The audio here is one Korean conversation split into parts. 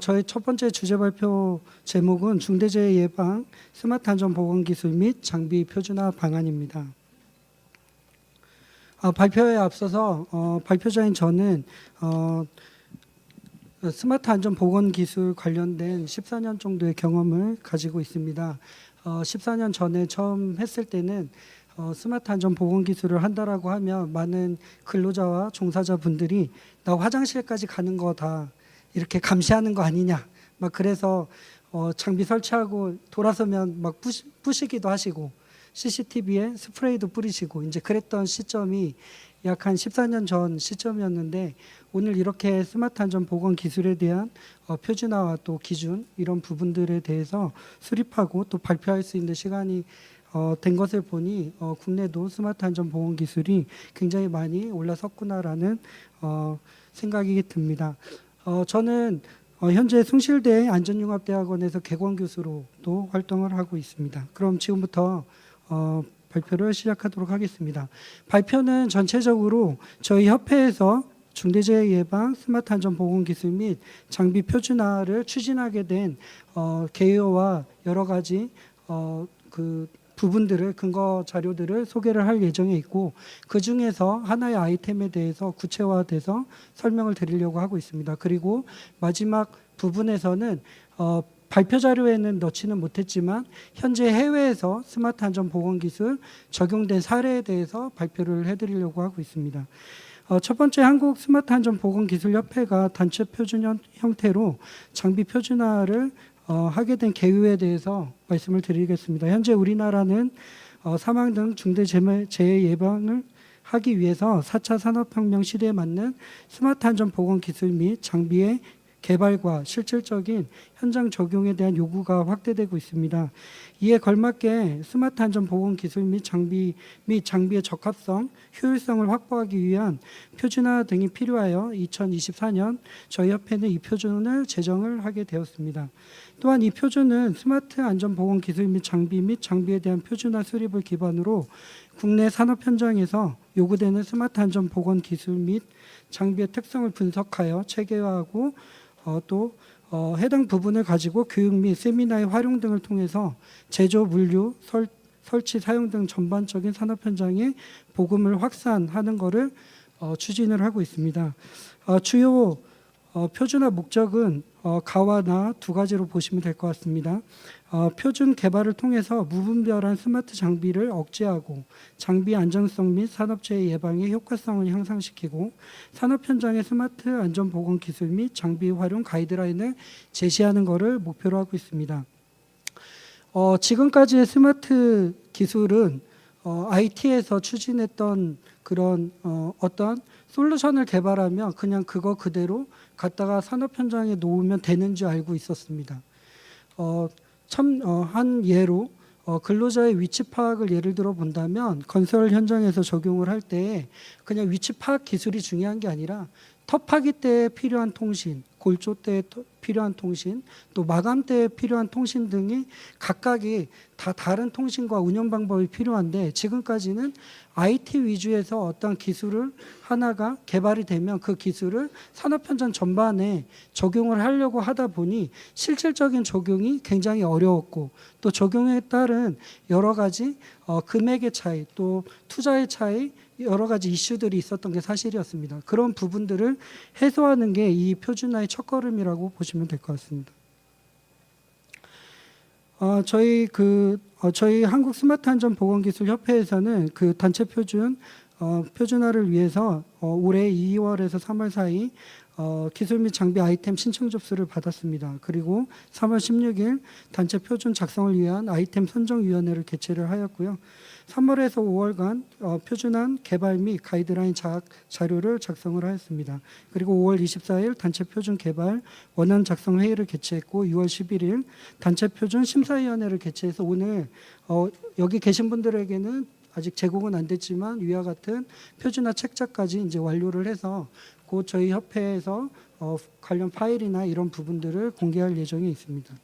저희 첫 번째 주제 발표 제목은 중대재해 예방 스마트 안전 보건 기술 및 장비 표준화 방안입니다. 발표에 앞서서 발표자인 저는 스마트 안전 보건 기술 관련된 14년 정도의 경험을 가지고 있습니다. 14년 전에 처음 했을 때는 스마트 안전 보건 기술을 한다라고 하면 많은 근로자와 종사자분들이 나 화장실까지 가는 거다 이렇게 감시하는 거 아니냐 막 그래서 장비 설치하고 돌아서면 막 부시기도 하시고 CCTV에 스프레이도 뿌리시고 이제 그랬던 시점이 약 한 14년 전 시점이었는데 오늘 이렇게 스마트 안전 보건 기술에 대한 표준화와 또 기준 이런 부분들에 대해서 수립하고 또 발표할 수 있는 시간이 된 것을 보니 국내도 스마트 안전 보건 기술이 굉장히 많이 올라섰구나라는 생각이 듭니다. 저는 현재 숭실대 안전융합대학원에서 개관교수로도 활동을 하고 있습니다. 그럼 지금부터 발표를 시작하도록 하겠습니다. 발표는 전체적으로 저희 협회에서 중대재해 예방 스마트 안전 보건 기술 및 장비 표준화를 추진하게 된 개요와 여러 가지 그 부분들을 근거 자료들을 소개를 할 예정에 있고 그 중에서 하나의 아이템에 대해서 구체화돼서 설명을 드리려고 하고 있습니다. 그리고 마지막 부분에서는 발표 자료에는 넣지는 못했지만 현재 해외에서 스마트 안전 보건 기술 적용된 사례에 대해서 발표를 해드리려고 하고 있습니다. 첫 번째 한국 스마트 안전 보건 기술 협회가 단체 표준 형태로 장비 표준화를 하게 된 계유에 대해서 말씀을 드리겠습니다. 현재 우리나라는 사망 등 중대 재해 예방을 하기 위해서 4차 산업혁명 시대에 맞는 스마트 안전 보건 기술 및 장비의 개발과 실질적인 현장 적용에 대한 요구가 확대되고 있습니다. 이에 걸맞게 스마트 안전 보건 기술 및 장비의 적합성, 효율성을 확보하기 위한 표준화 등이 필요하여 2024년 저희 협회는 이 표준을 제정을 하게 되었습니다. 또한 이 표준은 스마트 안전 보건 기술 및 장비에 대한 표준화 수립을 기반으로 국내 산업 현장에서 요구되는 스마트 안전 보건 기술 및 장비의 특성을 분석하여 체계화하고 또 해당 부분을 가지고 교육 및 세미나의 활용 등을 통해서 제조, 물류, 설치, 사용 등 전반적인 산업 현장에 복음을 확산하는 것을 추진을 하고 있습니다. 주요 표준화 목적은 가와 나 두 가지로 보시면 될 것 같습니다. 표준 개발을 통해서 무분별한 스마트 장비를 억제하고 장비 안정성 및 산업재해 예방의 효과성을 향상시키고 산업 현장의 스마트 안전 보건 기술 및 장비 활용 가이드라인을 제시하는 것을 목표로 하고 있습니다. 지금까지의 스마트 기술은 IT에서 추진했던 그런 어떤 솔루션을 개발하면 그냥 그거 그대로 갖다가 산업 현장에 놓으면 되는 줄 알고 있었습니다. 한 예로 근로자의 위치 파악을 예를 들어 본다면 건설 현장에서 적용을 할 때 그냥 위치 파악 기술이 중요한 게 아니라 텃파기 때에 필요한 통신, 골조 때에 필요한 통신, 또 마감 때에 필요한 통신 등이 각각이 다 다른 통신과 운영 방법이 필요한데 지금까지는 IT 위주에서 어떤 기술을 하나가 개발이 되면 그 기술을 산업 현장 전반에 적용을 하려고 하다 보니 실질적인 적용이 굉장히 어려웠고 또 적용에 따른 여러 가지 금액의 차이 또 투자의 차이 여러 가지 이슈들이 있었던 게 사실이었습니다. 그런 부분들을 해소하는 게 이 표준화의 첫걸음이라고 보시면 될 것 같습니다. 저희 한국 스마트 안전 보건 기술 협회에서는 그 단체 표준화를 위해서 올해 2월에서 3월 사이 기술 및 장비 아이템 신청 접수를 받았습니다. 그리고 3월 16일 단체 표준 작성을 위한 아이템 선정위원회를 개최를 하였고요. 3월에서 5월간 표준안 개발 및 가이드라인 자료를 작성을 하였습니다. 그리고 5월 24일 단체 표준 개발 원안 작성 회의를 개최했고 6월 11일 단체 표준 심사위원회를 개최해서 오늘 여기 계신 분들에게는 아직 제공은 안 됐지만 위와 같은 표준화 책자까지 이제 완료를 해서 곧 저희 협회에서 관련 파일이나 이런 부분들을 공개할 예정이 있습니다.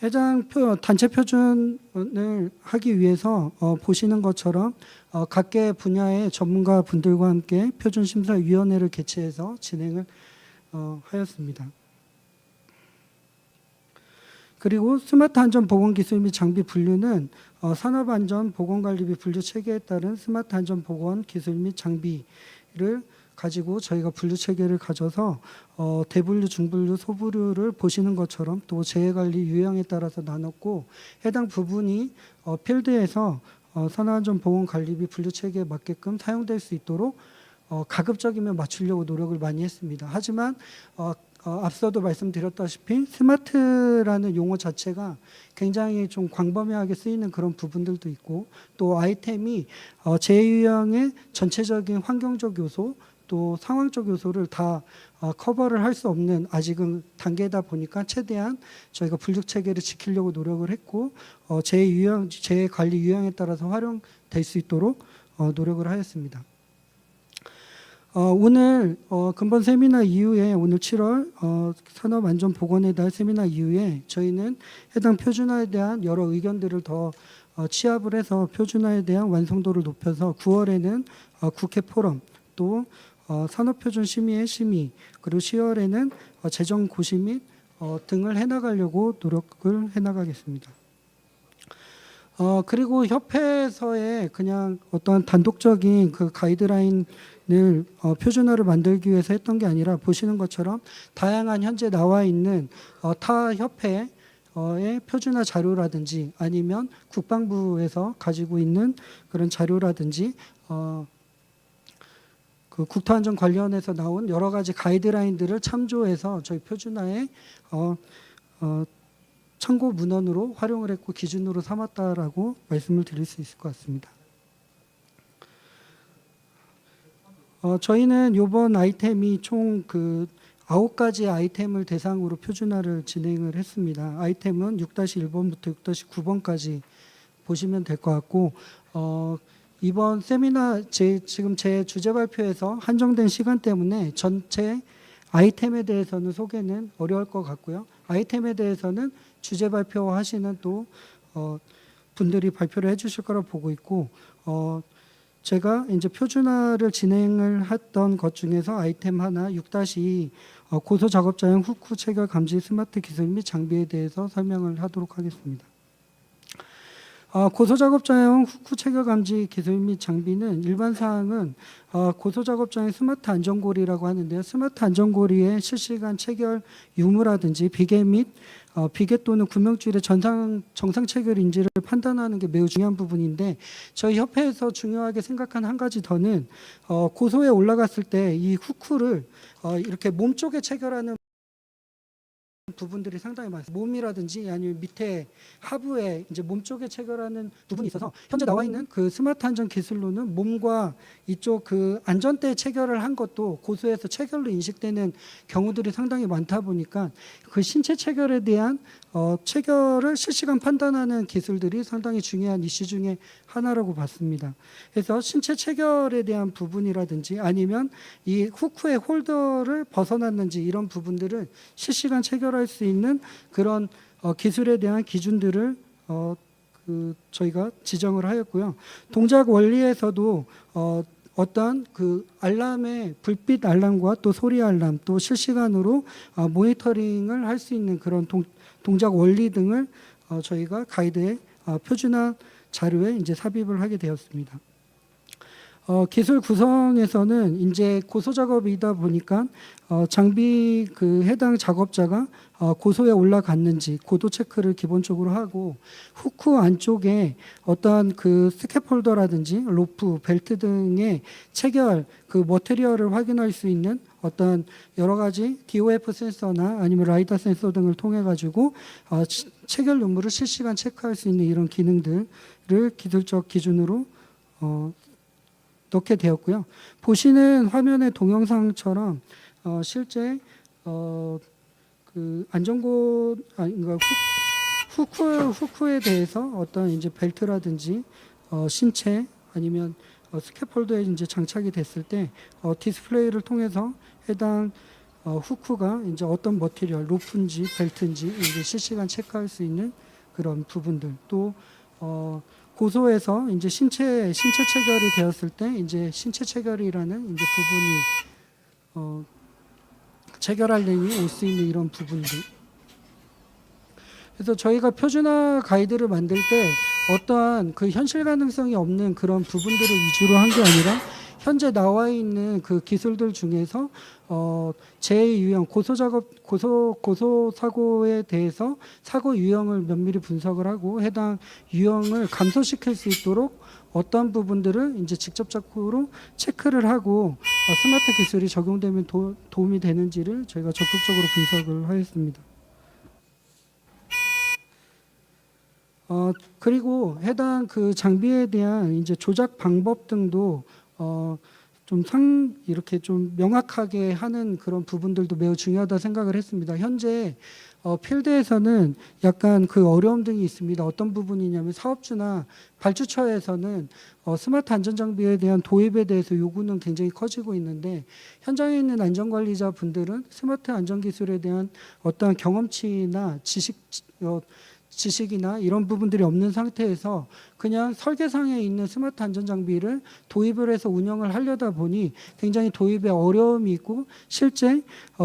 해당 단체 표준을 하기 위해서 보시는 것처럼 각계 분야의 전문가 분들과 함께 표준심사위원회를 개최해서 진행을 하였습니다. 그리고 스마트 안전 보건 기술 및 장비 분류는 산업 안전 보건 관리비 분류 체계에 따른 스마트 안전 보건 기술 및 장비를 가지고 저희가 분류 체계를 가져서 대분류, 중분류, 소분류를 보시는 것처럼 또 재해 관리 유형에 따라서 나눴고, 해당 부분이 필드에서 산업 안전 보건 관리비 분류 체계에 맞게끔 사용될 수 있도록 가급적이면 맞추려고 노력을 많이 했습니다. 하지만 앞서도 말씀드렸다시피 스마트라는 용어 자체가 굉장히 좀 광범위하게 쓰이는 그런 부분들도 있고, 또 아이템이 재유형의 전체적인 환경적 요소 또 상황적 요소를 다 커버를 할 수 없는 아직은 단계다 보니까 최대한 저희가 분류 체계를 지키려고 노력을 했고, 재 관리 유형에 따라서 활용될 수 있도록 노력을 하였습니다. 오늘 근본 세미나 이후에 오늘 7월 산업안전보건에 대한 세미나 이후에 저희는 해당 표준화에 대한 여러 의견들을 더 취합을 해서 표준화에 대한 완성도를 높여서 9월에는 국회 포럼, 또 산업표준 심의회 심의, 그리고 10월에는 재정 고시 및 등을 해나가려고 노력을 해나가겠습니다. 그리고 협회에서의 그냥 어떤 단독적인 그 가이드라인을 표준화를 만들기 위해서 했던 게 아니라, 보시는 것처럼 다양한 현재 나와 있는 타 협회의 표준화 자료라든지 아니면 국방부에서 가지고 있는 그런 자료라든지 그 국토안전 관련해서 나온 여러 가지 가이드라인들을 참조해서 저희 표준화에 참고 문헌으로 활용을 했고 기준으로 삼았다라고 말씀을 드릴 수 있을 것 같습니다. 저희는 이번 아이템이 총 그 9가지 아이템을 대상으로 표준화를 진행을 했습니다. 아이템은 6-1번부터 6-9번까지 보시면 될 것 같고, 이번 세미나 지금 제 주제 발표에서 한정된 시간 때문에 전체 아이템에 대해서는 소개는 어려울 것 같고요. 아이템에 대해서는 주제 발표하시는 또 분들이 발표를 해주실 거라 보고 있고, 제가 이제 표준화를 진행을 했던 것 중에서 아이템 하나 6-2 고소 작업자용 후크 체결 감지 스마트 기술 및 장비에 대해서 설명을 하도록 하겠습니다. 고소작업자용 후크 체결 감지 기술 및 장비는 일반 사항은 고소작업자용 스마트 안전고리라고 하는데요. 스마트 안전고리의 실시간 체결 유무라든지 비계 및 비계 또는 구명줄의 정상 체결인지를 판단하는 게 매우 중요한 부분인데, 저희 협회에서 중요하게 생각한 한 가지 더는 고소에 올라갔을 때 이 후크를 이렇게 몸 쪽에 체결하는 부분들이 상당히 많습니다. 몸이라든지 아니면 밑에 하부에 이제 몸 쪽에 체결하는 부분이 있어서, 현재 나와 있는 그 스마트 안전 기술로는 몸과 이쪽 그 안전대에 체결을 한 것도 고소에서 체결로 인식되는 경우들이 상당히 많다 보니까 그 신체 체결에 대한 체결을 실시간 판단하는 기술들이 상당히 중요한 이슈 중에 하나라고 봤습니다. 그래서 신체 체결에 대한 부분이라든지 아니면 이 후크의 홀더를 벗어났는지 이런 부분들을 실시간 체결할 수 있는 그런 기술에 대한 기준들을 저희가 지정을 하였고요. 동작 원리에서도 어떤 그 알람의 불빛 알람과 또 소리 알람, 또 실시간으로 모니터링을 할 수 있는 그런 동작 원리 등을 저희가 가이드에 표준화 자료에 이제 삽입을 하게 되었습니다. 기술 구성에서는 이제 고소 작업이다 보니까 장비 그 해당 작업자가 고소에 올라갔는지 고도 체크를 기본적으로 하고, 후크 안쪽에 어떤 그 스캐폴더라든지 로프, 벨트 등의 체결 그 머티리얼을 확인할 수 있는 어떤 여러 가지 DOF 센서나 아니면 라이다 센서 등을 통해 가지고 체결 유무를 실시간 체크할 수 있는 이런 기능들을 기술적 기준으로 넣게 되었고요. 보시는 화면의 동영상처럼 실제 그 그러니까 후크에 대해서 어떤 이제 벨트라든지 신체 아니면 스캐폴더에 이제 장착이 됐을 때 디스플레이를 통해서 해당 후크가 이제 어떤 머티리얼, 로프인지 벨트인지 이제 실시간 체크할 수 있는 그런 부분들, 또 고소에서 이제 신체 체결이 되었을 때 이제 신체 체결이라는 이제 부분이 체결하려니 올 수 있는 이런 부분들. 그래서 저희가 표준화 가이드를 만들 때 어떠한 그 현실 가능성이 없는 그런 부분들을 위주로 한 게 아니라 현재 나와 있는 그 기술들 중에서 제2유형 고소 사고에 대해서 사고 유형을 면밀히 분석을 하고 해당 유형을 감소시킬 수 있도록 어떤 부분들을 이제 직접적으로 체크를 하고 스마트 기술이 적용되면 도움이 되는지를 저희가 적극적으로 분석을 하였습니다. 그리고 해당 그 장비에 대한 이제 조작 방법 등도 이렇게 좀 명확하게 하는 그런 부분들도 매우 중요하다 생각을 했습니다. 현재 필드에서는 약간 그 어려움 등이 있습니다. 어떤 부분이냐면 사업주나 발주처에서는 스마트 안전장비에 대한 도입에 대해서 요구는 굉장히 커지고 있는데 현장에 있는 안전관리자 분들은 스마트 안전기술에 대한 어떠한 경험치나 지식이나 이런 부분들이 없는 상태에서 그냥 설계상에 있는 스마트 안전장비를 도입을 해서 운영을 하려다 보니 굉장히 도입에 어려움이 있고 실제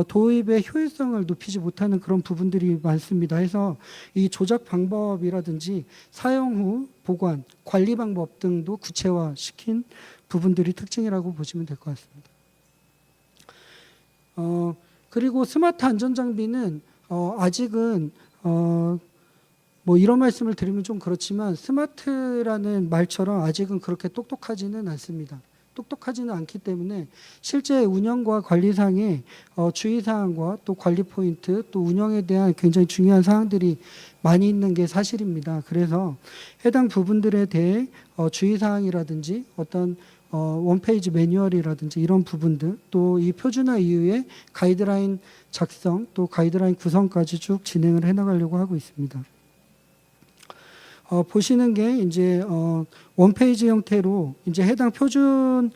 도입의 효율성을 높이지 못하는 그런 부분들이 많습니다. 해서 이 조작 방법이라든지 사용 후 보관, 관리 방법 등도 구체화시킨 부분들이 특징이라고 보시면 될 것 같습니다. 그리고 스마트 안전장비는 아직은 뭐 이런 말씀을 드리면 좀 그렇지만 스마트라는 말처럼 아직은 그렇게 똑똑하지는 않습니다. 똑똑하지는 않기 때문에 실제 운영과 관리상의 주의사항과 또 관리 포인트 또 운영에 대한 굉장히 중요한 사항들이 많이 있는 게 사실입니다. 그래서 해당 부분들에 대해 주의사항이라든지 어떤 원페이지 매뉴얼이라든지 이런 부분들 또 이 표준화 이후에 가이드라인 작성 또 가이드라인 구성까지 쭉 진행을 해나가려고 하고 있습니다. 보시는 게 이제 원페이지 형태로 이제 해당 표준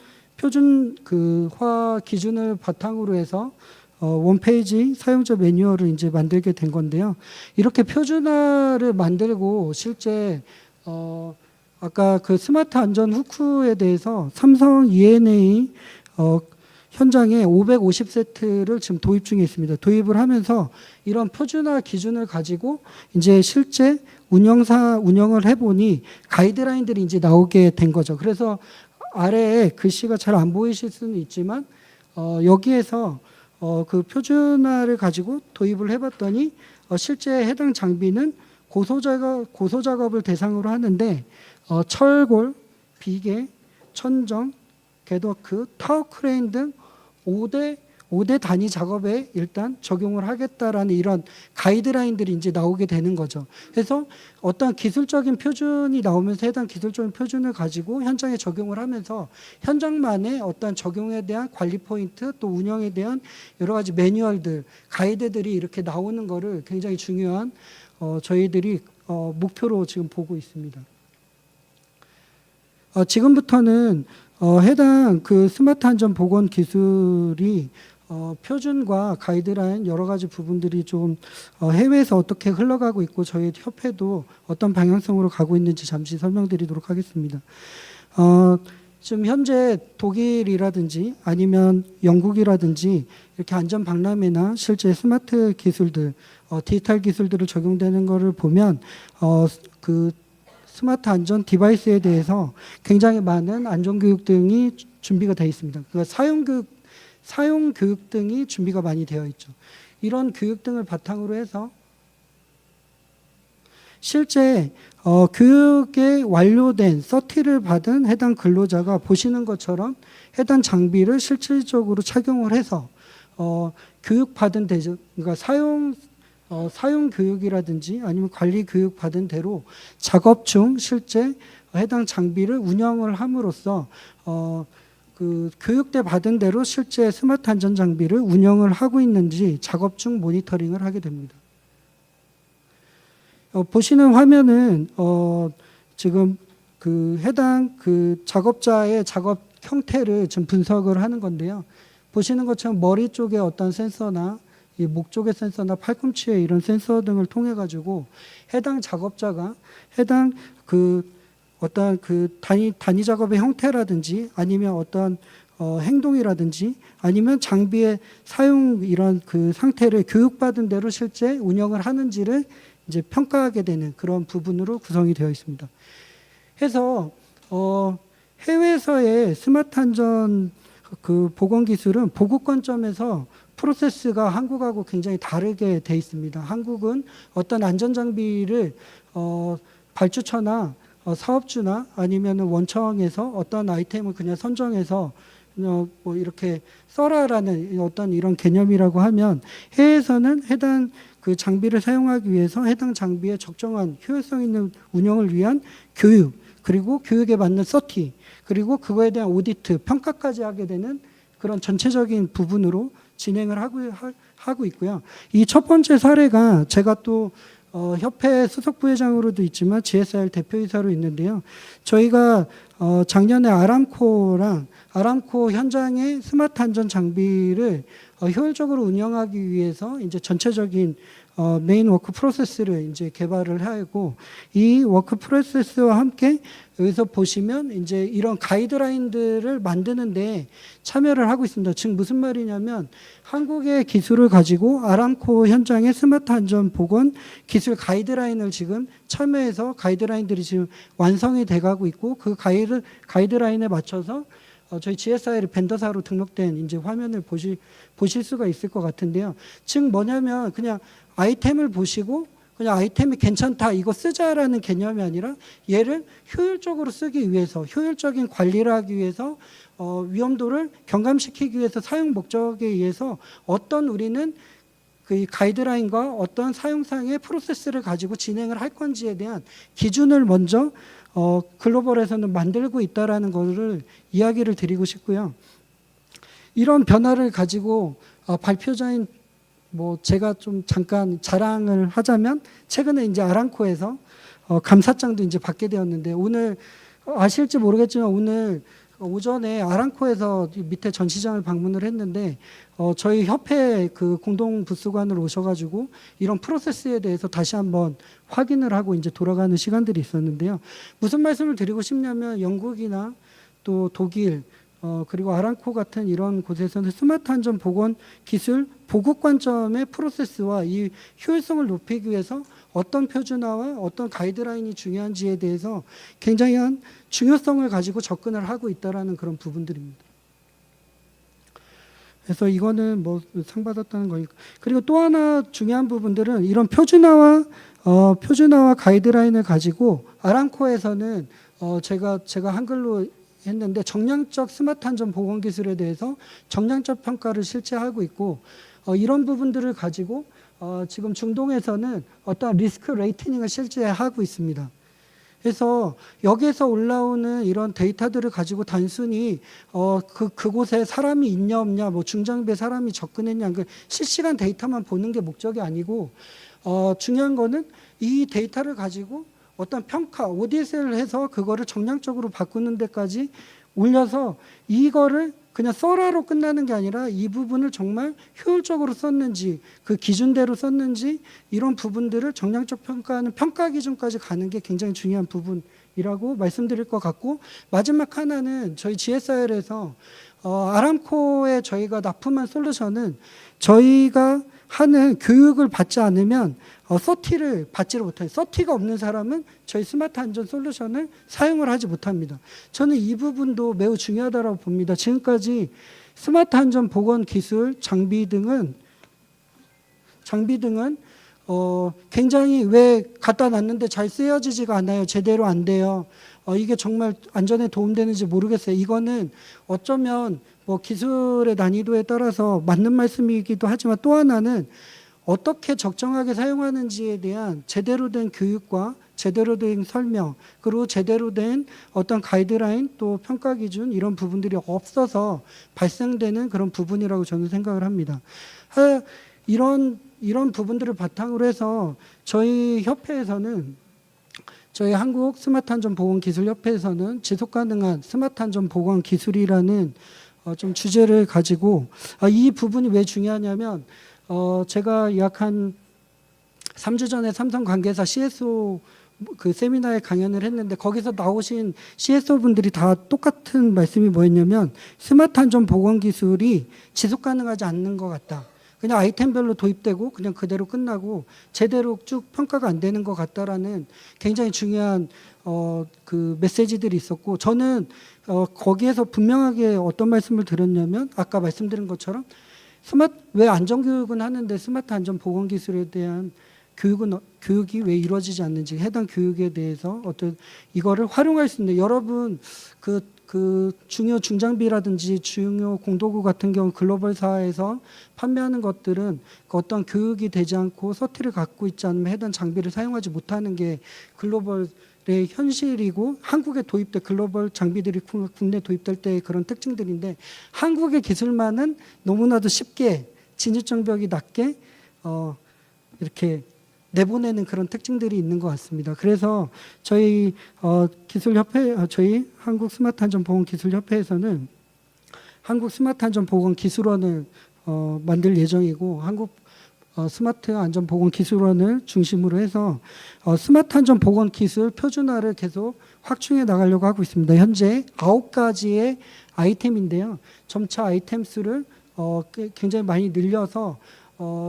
그화 기준을 바탕으로 해서 원페이지 사용자 매뉴얼을 이제 만들게 된 건데요. 이렇게 표준화를 만들고 실제 아까 그 스마트 안전 후크에 대해서 삼성 E&A 현장에 550세트를 지금 도입 중에 있습니다. 도입을 하면서 이런 표준화 기준을 가지고 이제 실제 운영을 해보니 가이드라인들이 이제 나오게 된 거죠. 그래서 아래에 글씨가 잘 안 보이실 수는 있지만 여기에서 그 표준화를 가지고 도입을 해봤더니 실제 해당 장비는 고소 작업을 대상으로 하는데 철골, 비계, 천정, 겟워크, 타워 크레인 등 5대 단위 작업에 일단 적용을 하겠다라는 이런 가이드라인들이 이제 나오게 되는 거죠. 그래서 어떤 기술적인 표준이 나오면서 해당 기술적인 표준을 가지고 현장에 적용을 하면서 현장만의 어떤 적용에 대한 관리 포인트 또 운영에 대한 여러 가지 매뉴얼들, 가이드들이 이렇게 나오는 거를 굉장히 중요한 저희들이 목표로 지금 보고 있습니다. 지금부터는 해당 그 스마트 안전 보건 기술이 표준과 가이드라인 여러 가지 부분들이 좀 해외에서 어떻게 흘러가고 있고 저희 협회도 어떤 방향성으로 가고 있는지 잠시 설명드리도록 하겠습니다. 지금 현재 독일이라든지 아니면 영국이라든지 이렇게 안전 박람회나 실제 스마트 기술들, 디지털 기술들을 적용되는 것을 보면 그 스마트 안전 디바이스에 대해서 굉장히 많은 안전 교육 등이 준비가 되어 있습니다. 그러니까 사용 교육 등이 준비가 많이 되어 있죠. 이런 교육 등을 바탕으로 해서 실제 교육에 완료된 서티를 받은 해당 근로자가 보시는 것처럼 해당 장비를 실질적으로 착용을 해서 교육받은 대로 그러니까 사용 교육이라든지 아니면 관리 교육 받은 대로 작업 중 실제 해당 장비를 운영을 함으로써 그 교육대 받은 대로 실제 스마트 안전 장비를 운영을 하고 있는지 작업 중 모니터링을 하게 됩니다. 보시는 화면은 지금 그 해당 그 작업자의 작업 형태를 좀 분석을 하는 건데요. 보시는 것처럼 머리 쪽에 어떤 센서나 이 목 쪽의 센서나 팔꿈치의 이런 센서 등을 통해 가지고 해당 작업자가 해당 그 어떤 그 단위 작업의 형태라든지 아니면 어떤 행동이라든지 아니면 장비의 사용 이런 그 상태를 교육받은 대로 실제 운영을 하는지를 이제 평가하게 되는 그런 부분으로 구성이 되어 있습니다. 해서 해외에서의 스마트 안전 그 보건 기술은 보급 관점에서 프로세스가 한국하고 굉장히 다르게 돼 있습니다. 한국은 어떤 안전 장비를 발주처나 사업주나 아니면 원청에서 어떤 아이템을 그냥 선정해서 뭐 이렇게 써라라는 어떤 이런 개념이라고 하면, 해외에서는 해당 그 장비를 사용하기 위해서 해당 장비의 적정한 효율성 있는 운영을 위한 교육, 그리고 교육에 맞는 서티, 그리고 그거에 대한 오디트, 평가까지 하게 되는 그런 전체적인 부분으로 진행을 하고 있고요. 이 첫 번째 사례가 제가 또 협회 수석 부회장으로도 있지만 GSR 대표이사로 있는데요. 저희가 작년에 아람코 현장의 스마트 안전 장비를 효율적으로 운영하기 위해서 이제 전체적인 메인 워크 프로세스를 이제 개발을 하고, 이 워크 프로세스와 함께 여기서 보시면 이제 이런 가이드라인들을 만드는데 참여를 하고 있습니다. 즉 무슨 말이냐면, 한국의 기술을 가지고 아람코 현장의 스마트 안전 보건 기술 가이드라인을 지금 참여해서 가이드라인들이 지금 완성이 돼가고 있고, 그 가이드라인에 맞춰서 저희 GSI를 벤더사로 등록된 이제 화면을 보실 수가 있을 것 같은데요. 즉 뭐냐면, 그냥 아이템을 보시고 그냥 아이템이 괜찮다, 이거 쓰자라는 개념이 아니라 얘를 효율적으로 쓰기 위해서, 효율적인 관리를 하기 위해서, 위험도를 경감시키기 위해서, 사용 목적에 의해서 어떤 우리는 그 가이드라인과 어떤 사용상의 프로세스를 가지고 진행을 할 건지에 대한 기준을 먼저 글로벌에서는 만들고 있다라는 것을 이야기를 드리고 싶고요. 이런 변화를 가지고 발표자인 뭐 제가 좀 잠깐 자랑을 하자면, 최근에 이제 아람코에서 감사장도 이제 받게 되었는데, 오늘 아실지 모르겠지만 오늘 오전에 아람코에서 밑에 전시장을 방문을 했는데 저희 협회 그 공동 부수관을 오셔가지고 이런 프로세스에 대해서 다시 한번 확인을 하고 이제 돌아가는 시간들이 있었는데요. 무슨 말씀을 드리고 싶냐면, 영국이나 또 독일 그리고 아람코 같은 이런 곳에서는 스마트 안전 보건 기술 보급 관점의 프로세스와 이 효율성을 높이기 위해서 어떤 표준화와 어떤 가이드라인이 중요한지에 대해서 굉장한 중요성을 가지고 접근을 하고 있다라는 그런 부분들입니다. 그래서 이거는 뭐 상 받았다는 거니까. 그리고 또 하나 중요한 부분들은 이런 표준화와 가이드라인을 가지고 아람코에서는 제가 한글로 했는데 정량적 스마트 안전 보건 기술에 대해서 정량적 평가를 실제 하고 있고, 이런 부분들을 가지고 지금 중동에서는 어떤 리스크 레이팅을 실제 하고 있습니다. 그래서 여기에서 올라오는 이런 데이터들을 가지고 단순히 그곳에 사람이 있냐 없냐, 뭐 중장비에 사람이 접근했냐, 그 실시간 데이터만 보는 게 목적이 아니고, 중요한 거는 이 데이터를 가지고 어떤 평가, 오디트를 해서 그거를 정량적으로 바꾸는 데까지 올려서 이거를 그냥 써라로 끝나는 게 아니라 이 부분을 정말 효율적으로 썼는지, 그 기준대로 썼는지, 이런 부분들을 정량적 평가하는 평가 기준까지 가는 게 굉장히 중요한 부분이라고 말씀드릴 것 같고, 마지막 하나는 저희 GSR에서 아람코에 저희가 납품한 솔루션은 저희가 하는 교육을 받지 않으면 서티를 받지를 못해요. 서티가 없는 사람은 저희 스마트 안전 솔루션을 사용을 하지 못합니다. 저는 이 부분도 매우 중요하다고 봅니다. 지금까지 스마트 안전 보건 기술 장비 등은 굉장히 왜 갖다 놨는데 잘 쓰여지지가 않아요. 제대로 안 돼요. 이게 정말 안전에 도움되는지 모르겠어요. 이거는 어쩌면 뭐 기술의 난이도에 따라서 맞는 말씀이기도 하지만, 또 하나는 어떻게 적정하게 사용하는지에 대한 제대로 된 교육과 제대로 된 설명, 그리고 제대로 된 어떤 가이드라인, 또 평가 기준, 이런 부분들이 없어서 발생되는 그런 부분이라고 저는 생각을 합니다. 이런 부분들을 바탕으로 해서 저희 협회에서는, 저희 한국 스마트 안전 보건 기술 협회에서는 지속 가능한 스마트 안전 보건 기술이라는 좀 주제를 가지고, 이 부분이 왜 중요하냐면, 제가 약 한 3주 전에 삼성 관계사 CSO 그 세미나에 강연을 했는데 거기서 나오신 CSO 분들이 다 똑같은 말씀이 뭐였냐면 스마트 안전 보건 기술이 지속 가능하지 않는 것 같다. 그냥 아이템별로 도입되고 그냥 그대로 끝나고 제대로 쭉 평가가 안 되는 것 같다라는 굉장히 중요한 그 메시지들이 있었고, 저는 거기에서 분명하게 어떤 말씀을 드렸냐면 아까 말씀드린 것처럼 왜 안전교육은 하는데 스마트 안전 보건 기술에 대한 교육이 왜 이루어지지 않는지, 해당 교육에 대해서 어떤 이거를 활용할 수 있는, 여러분 그 중요 중장비라든지 중요 공도구 같은 경우 글로벌사에서 판매하는 것들은 그 어떤 교육이 되지 않고 서티를 갖고 있지 않으면 해당 장비를 사용하지 못하는 게 글로벌의 현실이고, 한국에 도입될 글로벌 장비들이 국내 도입될 때의 그런 특징들인데, 한국의 기술만은 너무나도 쉽게 진입장벽이 낮게 이렇게 내보내는 그런 특징들이 있는 것 같습니다. 그래서 저희 저희 한국 스마트 안전 보건 기술 협회에서는 한국 스마트 안전 보건 기술원을 만들 예정이고, 한국 스마트 안전 보건 기술원을 중심으로 해서 스마트 안전 보건 기술 표준화를 계속 확충해 나가려고 하고 있습니다. 현재 9가지의 아이템인데요. 점차 아이템 수를 굉장히 많이 늘려서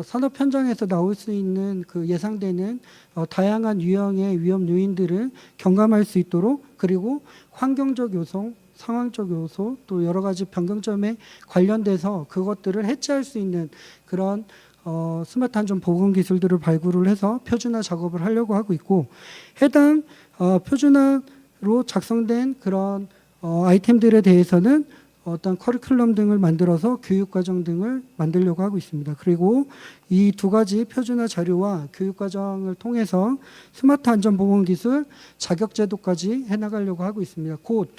산업 현장에서 나올 수 있는 그 예상되는 다양한 유형의 위험 요인들을 경감할 수 있도록, 그리고 환경적 요소, 상황적 요소, 또 여러 가지 변경점에 관련돼서 그것들을 해체할 수 있는 그런 스마트 안전 보건 기술들을 발굴을 해서 표준화 작업을 하려고 하고 있고, 해당 표준화로 작성된 그런 아이템들에 대해서는 어떤 커리큘럼 등을 만들어서 교육과정 등을 만들려고 하고 있습니다. 그리고 이 2가지 표준화 자료와 교육과정을 통해서 스마트 안전보건기술 자격제도까지 해나가려고 하고 있습니다. 곧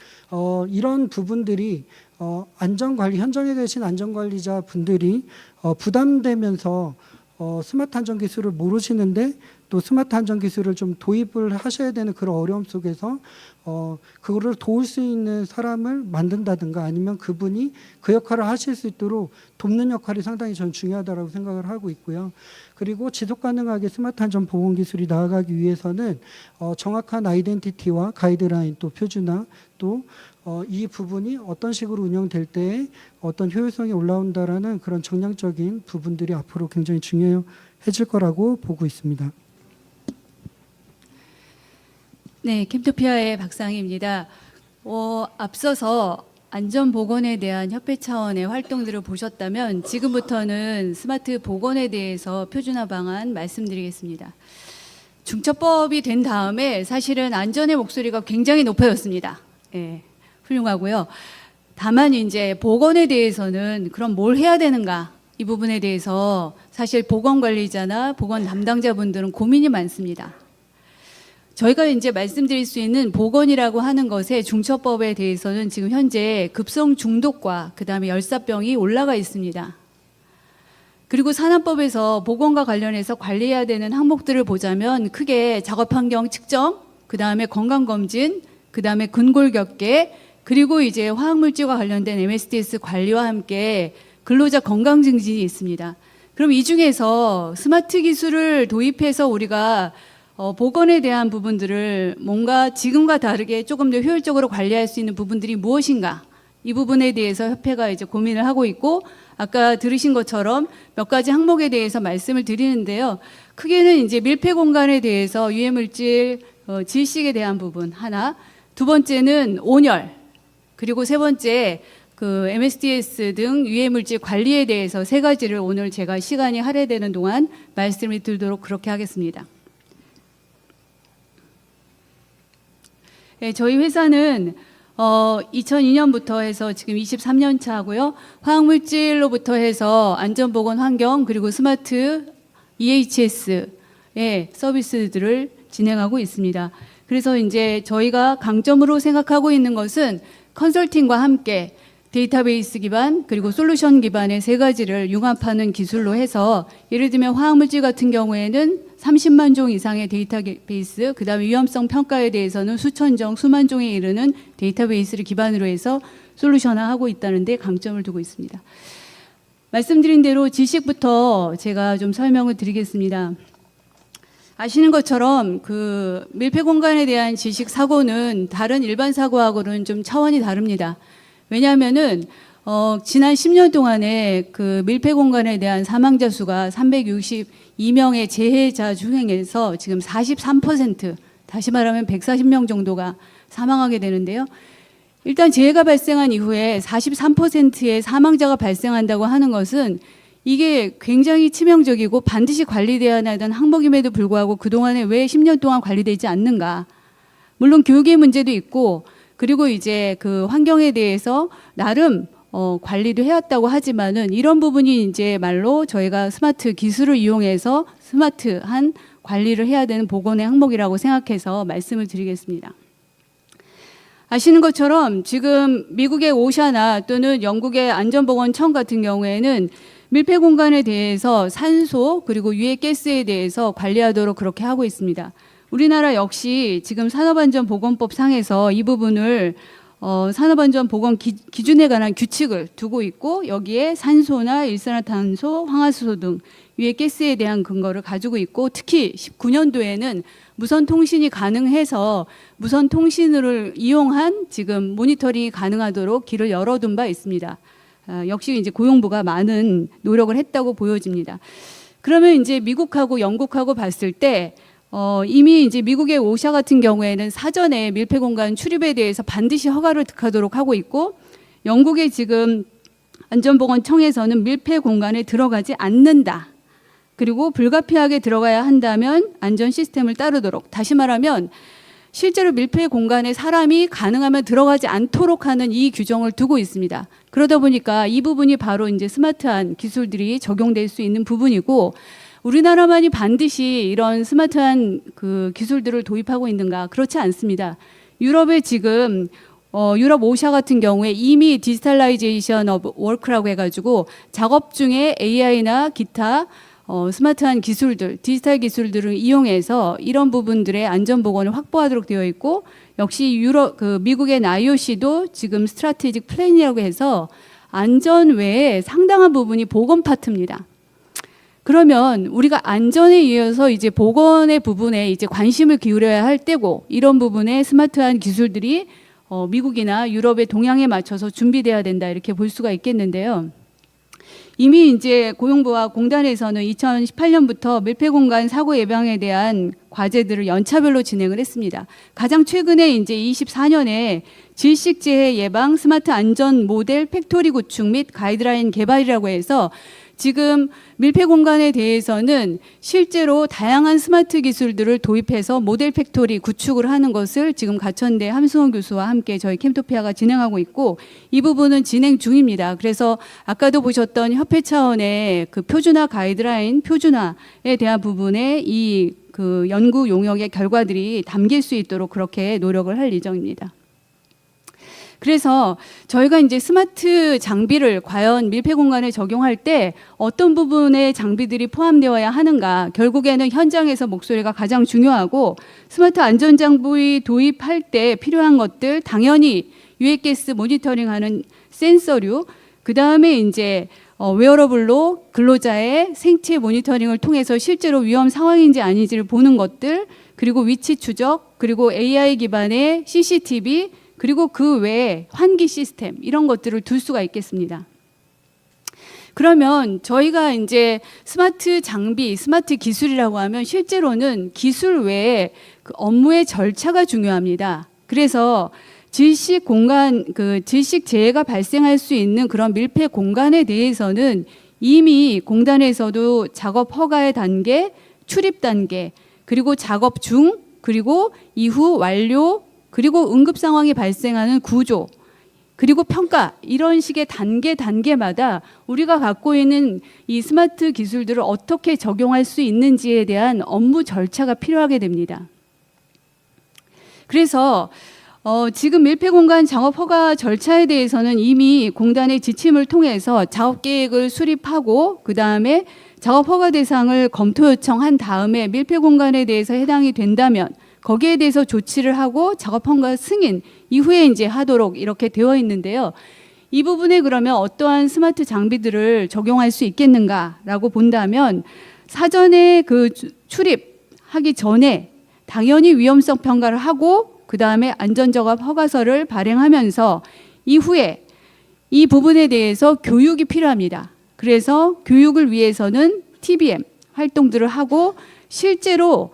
이런 부분들이 안전관리, 현장에 계신 안전관리자 분들이 부담되면서 스마트 안전기술을 모르시는데 또 스마트 안전기술을 좀 도입을 하셔야 되는 그런 어려움 속에서 그거를 도울 수 있는 사람을 만든다든가, 아니면 그분이 그 역할을 하실 수 있도록 돕는 역할이 상당히 저는 중요하다고 생각을 하고 있고요. 그리고 지속 가능하게 스마트 안전 보건 기술이 나아가기 위해서는 정확한 아이덴티티와 가이드라인, 또 표준화, 또 이 부분이 어떤 식으로 운영될 때 어떤 효율성이 올라온다라는 그런 정량적인 부분들이 앞으로 굉장히 중요해질 거라고 보고 있습니다. 네, 캠토피아의 박상희입니다. 앞서서 안전보건에 대한 협회 차원의 활동들을 보셨다면 지금부터는 스마트 보건에 대해서 표준화 방안 말씀드리겠습니다. 중처법이 된 다음에 사실은 안전의 목소리가 굉장히 높아졌습니다. 예, 훌륭하고요. 다만 이제 보건에 대해서는 그럼 뭘 해야 되는가, 이 부분에 대해서 사실 보건관리자나 보건 담당자분들은 고민이 많습니다. 저희가 이제 말씀드릴 수 있는 보건이라고 하는 것에 중처법에 대해서는 지금 현재 급성 중독과 그다음에 열사병이 올라가 있습니다. 그리고 산업법에서 보건과 관련해서 관리해야 되는 항목들을 보자면 크게 작업 환경 측정, 그다음에 건강검진, 그다음에 근골격계, 그리고 이제 화학물질과 관련된 MSDS 관리와 함께 근로자 건강 증진이 있습니다. 그럼 이 중에서 스마트 기술을 도입해서 우리가 보건에 대한 부분들을 뭔가 지금과 다르게 조금 더 효율적으로 관리할 수 있는 부분들이 무엇인가, 이 부분에 대해서 협회가 이제 고민을 하고 있고, 아까 들으신 것처럼 몇 가지 항목에 대해서 말씀을 드리는데요. 크게는 이제 밀폐 공간에 대해서 유해물질 질식에 대한 부분 하나, 두 번째는 온열, 그리고 세 번째 그 MSDS 등 유해물질 관리에 대해서 3가지를 오늘 제가 시간이 할애되는 동안 말씀을 드리도록 그렇게 하겠습니다. 네, 저희 회사는 2002년부터 해서 지금 23년 차고요. 화학물질로부터 해서 안전보건 환경, 그리고 스마트 EHS의 서비스들을 진행하고 있습니다. 그래서 이제 저희가 강점으로 생각하고 있는 것은 컨설팅과 함께 데이터베이스 기반 그리고 솔루션 기반의 3가지를 융합하는 기술로 해서, 예를 들면 화학물질 같은 경우에는 30만 종 이상의 데이터베이스, 그 다음에 위험성 평가에 대해서는 수천 종, 수만 종에 이르는 데이터베이스를 기반으로 해서 솔루션화하고 있다는 데 강점을 두고 있습니다. 말씀드린 대로 지식부터 제가 좀 설명을 드리겠습니다. 아시는 것처럼 그 밀폐 공간에 대한 지식 사고는 다른 일반 사고하고는 좀 차원이 다릅니다. 왜냐하면은 지난 10년 동안에 그 밀폐 공간에 대한 사망자 수가 362명의 재해자 중에서 지금 43%, 다시 말하면 140명 정도가 사망하게 되는데요. 일단 재해가 발생한 이후에 43%의 사망자가 발생한다고 하는 것은 이게 굉장히 치명적이고 반드시 관리돼야 하는 항목임에도 불구하고 그동안에 왜 10년 동안 관리되지 않는가. 물론 교육의 문제도 있고 그리고 이제 그 환경에 대해서 나름 관리도 해왔다고 하지만은 이런 부분이 이제 말로 저희가 스마트 기술을 이용해서 스마트한 관리를 해야 되는 보건의 항목이라고 생각해서 말씀을 드리겠습니다. 아시는 것처럼 지금 미국의 오샤나 또는 영국의 안전보건청 같은 경우에는 밀폐 공간에 대해서 산소 그리고 유해가스에 대해서 관리하도록 그렇게 하고 있습니다. 우리나라 역시 지금 산업안전보건법 상에서 이 부분을 산업안전보건 기준에 관한 규칙을 두고 있고 여기에 산소나 일산화탄소, 황화수소 등 유해가스에 대한 근거를 가지고 있고 특히 19년도에는 무선 통신이 가능해서 무선 통신을 이용한 지금 모니터링이 가능하도록 길을 열어둔 바 있습니다. 역시 이제 고용부가 많은 노력을 했다고 보여집니다. 그러면 이제 미국하고 영국하고 봤을 때 이미 이제 미국의 오샤 같은 경우에는 사전에 밀폐 공간 출입에 대해서 반드시 허가를 득하도록 하고 있고 영국의 지금 안전보건청에서는 밀폐 공간에 들어가지 않는다. 그리고 불가피하게 들어가야 한다면 안전 시스템을 따르도록. 다시 말하면 실제로 밀폐 공간에 사람이 가능하면 들어가지 않도록 하는 이 규정을 두고 있습니다. 그러다 보니까 이 부분이 바로 이제 스마트한 기술들이 적용될 수 있는 부분이고 우리나라만이 반드시 이런 스마트한 그 기술들을 도입하고 있는가? 그렇지 않습니다. 유럽에 지금 유럽 오샤 같은 경우에 이미 디지털라이제이션 오브 워크라고 해가지고 작업 중에 AI나 기타 스마트한 기술들, 디지털 기술들을 이용해서 이런 부분들의 안전 보건을 확보하도록 되어 있고 역시 미국의 IOC도 지금 스트래티직 플랜이라고 해서 안전 외에 상당한 부분이 보건 파트입니다. 그러면 우리가 안전에 이어서 이제 보건의 부분에 이제 관심을 기울여야 할 때고 이런 부분에 스마트한 기술들이 미국이나 유럽의 동향에 맞춰서 준비돼야 된다 이렇게 볼 수가 있겠는데요. 이미 이제 고용부와 공단에서는 2018년부터 밀폐 공간 사고 예방에 대한 과제들을 연차별로 진행을 했습니다. 가장 최근에 이제 24년에 질식재해 예방 스마트 안전 모델 팩토리 구축 및 가이드라인 개발이라고 해서 지금 밀폐 공간에 대해서는 실제로 다양한 스마트 기술들을 도입해서 모델 팩토리 구축을 하는 것을 지금 가천대 함수원 교수와 함께 저희 캠토피아가 진행하고 있고 이 부분은 진행 중입니다. 그래서 아까도 보셨던 협회 차원의 그 표준화 가이드라인 표준화에 대한 부분에 이 그 연구 용역의 결과들이 담길 수 있도록 그렇게 노력을 할 예정입니다. 그래서 저희가 이제 스마트 장비를 과연 밀폐 공간에 적용할 때 어떤 부분의 장비들이 포함되어야 하는가 결국에는 현장에서 목소리가 가장 중요하고 스마트 안전장비 도입할 때 필요한 것들 당연히 유해가스 모니터링하는 센서류 그 다음에 이제 웨어러블로 근로자의 생체 모니터링을 통해서 실제로 위험 상황인지 아닌지를 보는 것들 그리고 위치 추적 그리고 AI 기반의 CCTV 그리고 그 외에 환기 시스템 이런 것들을 둘 수가 있겠습니다. 그러면 저희가 이제 스마트 장비, 스마트 기술이라고 하면 실제로는 기술 외에 그 업무의 절차가 중요합니다. 그래서 질식 공간, 그 질식 재해가 발생할 수 있는 그런 밀폐 공간에 대해서는 이미 공단에서도 작업 허가의 단계, 출입 단계, 그리고 작업 중, 그리고 이후 완료, 그리고 응급 상황이 발생하는 구조, 그리고 평가 이런 식의 단계마다 우리가 갖고 있는 이 스마트 기술들을 어떻게 적용할 수 있는지에 대한 업무 절차가 필요하게 됩니다. 그래서 지금 밀폐 공간 작업 허가 절차에 대해서는 이미 공단의 지침을 통해서 작업 계획을 수립하고 그 다음에 작업 허가 대상을 검토 요청한 다음에 밀폐 공간에 대해서 해당이 된다면 거기에 대해서 조치를 하고 작업 허가 승인 이후에 이제 하도록 이렇게 되어 있는데요. 이 부분에 그러면 어떠한 스마트 장비들을 적용할 수 있겠는가라고 본다면 사전에 그 출입 하기 전에 당연히 위험성 평가를 하고 그 다음에 안전작업 허가서를 발행하면서 이후에 이 부분에 대해서 교육이 필요합니다. 그래서 교육을 위해서는 TBM 활동들을 하고 실제로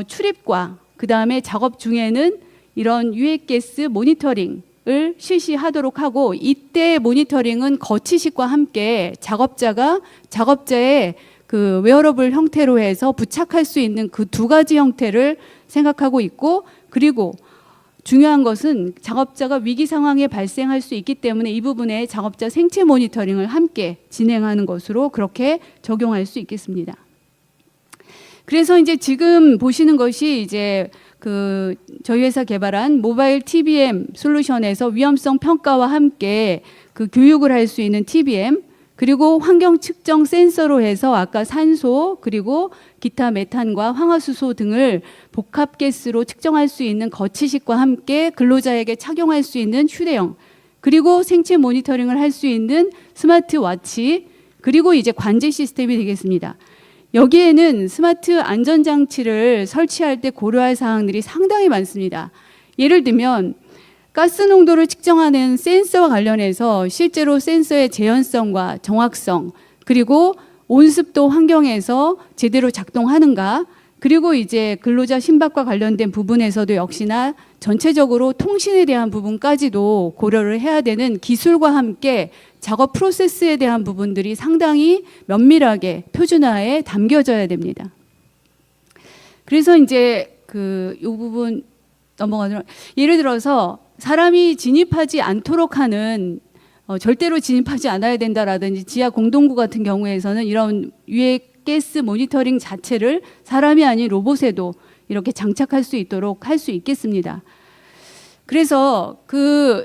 출입과 그 다음에 작업 중에는 이런 유해가스 모니터링을 실시하도록 하고, 이때 모니터링은 거치식과 함께 작업자의 그 웨어러블 형태로 해서 부착할 수 있는 그 두 가지 형태를 생각하고 있고, 그리고 중요한 것은 작업자가 위기 상황에 발생할 수 있기 때문에 이 부분에 작업자 생체 모니터링을 함께 진행하는 것으로 그렇게 적용할 수 있겠습니다. 그래서 이제 지금 보시는 것이 이제 그 저희 회사 개발한 모바일 TBM 솔루션에서 위험성 평가와 함께 그 교육을 할 수 있는 TBM, 그리고 환경 측정 센서로 해서 아까 산소 그리고 기타 메탄과 황화수소 등을 복합가스로 측정할 수 있는 거치식과 함께 근로자에게 착용할 수 있는 휴대용, 그리고 생체 모니터링을 할 수 있는 스마트워치, 그리고 이제 관제 시스템이 되겠습니다. 여기에는 스마트 안전장치를 설치할 때 고려할 사항들이 상당히 많습니다. 예를 들면 가스 농도를 측정하는 센서와 관련해서 실제로 센서의 재현성과 정확성, 그리고 온습도 환경에서 제대로 작동하는가, 그리고 이제 근로자 심박과 관련된 부분에서도 역시나 전체적으로 통신에 대한 부분까지도 고려를 해야 되는 기술과 함께 작업 프로세스에 대한 부분들이 상당히 면밀하게 표준화에 담겨져야 됩니다. 그래서 이제 이 부분 넘어가도록, 예를 들어서 사람이 진입하지 않도록 하는 절대로 진입하지 않아야 된다라든지 지하 공동구 같은 경우에서는 이런 유해가스 모니터링 자체를 사람이 아닌 로봇에도 이렇게 장착할 수 있도록 할 수 있겠습니다. 그래서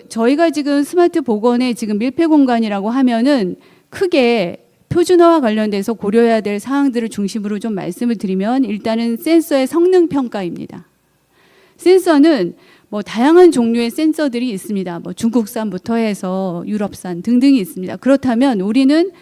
저희가 지금 스마트 보건의 지금 밀폐 공간이라고 하면은 크게 표준화와 관련돼서 고려해야 될 사항들을 중심으로 좀 말씀을 드리면, 일단은 센서의 성능 평가입니다. 센서는 뭐 다양한 종류의 센서들이 있습니다. 뭐 중국산부터 해서 유럽산 등등이 있습니다. 그렇다면 우리는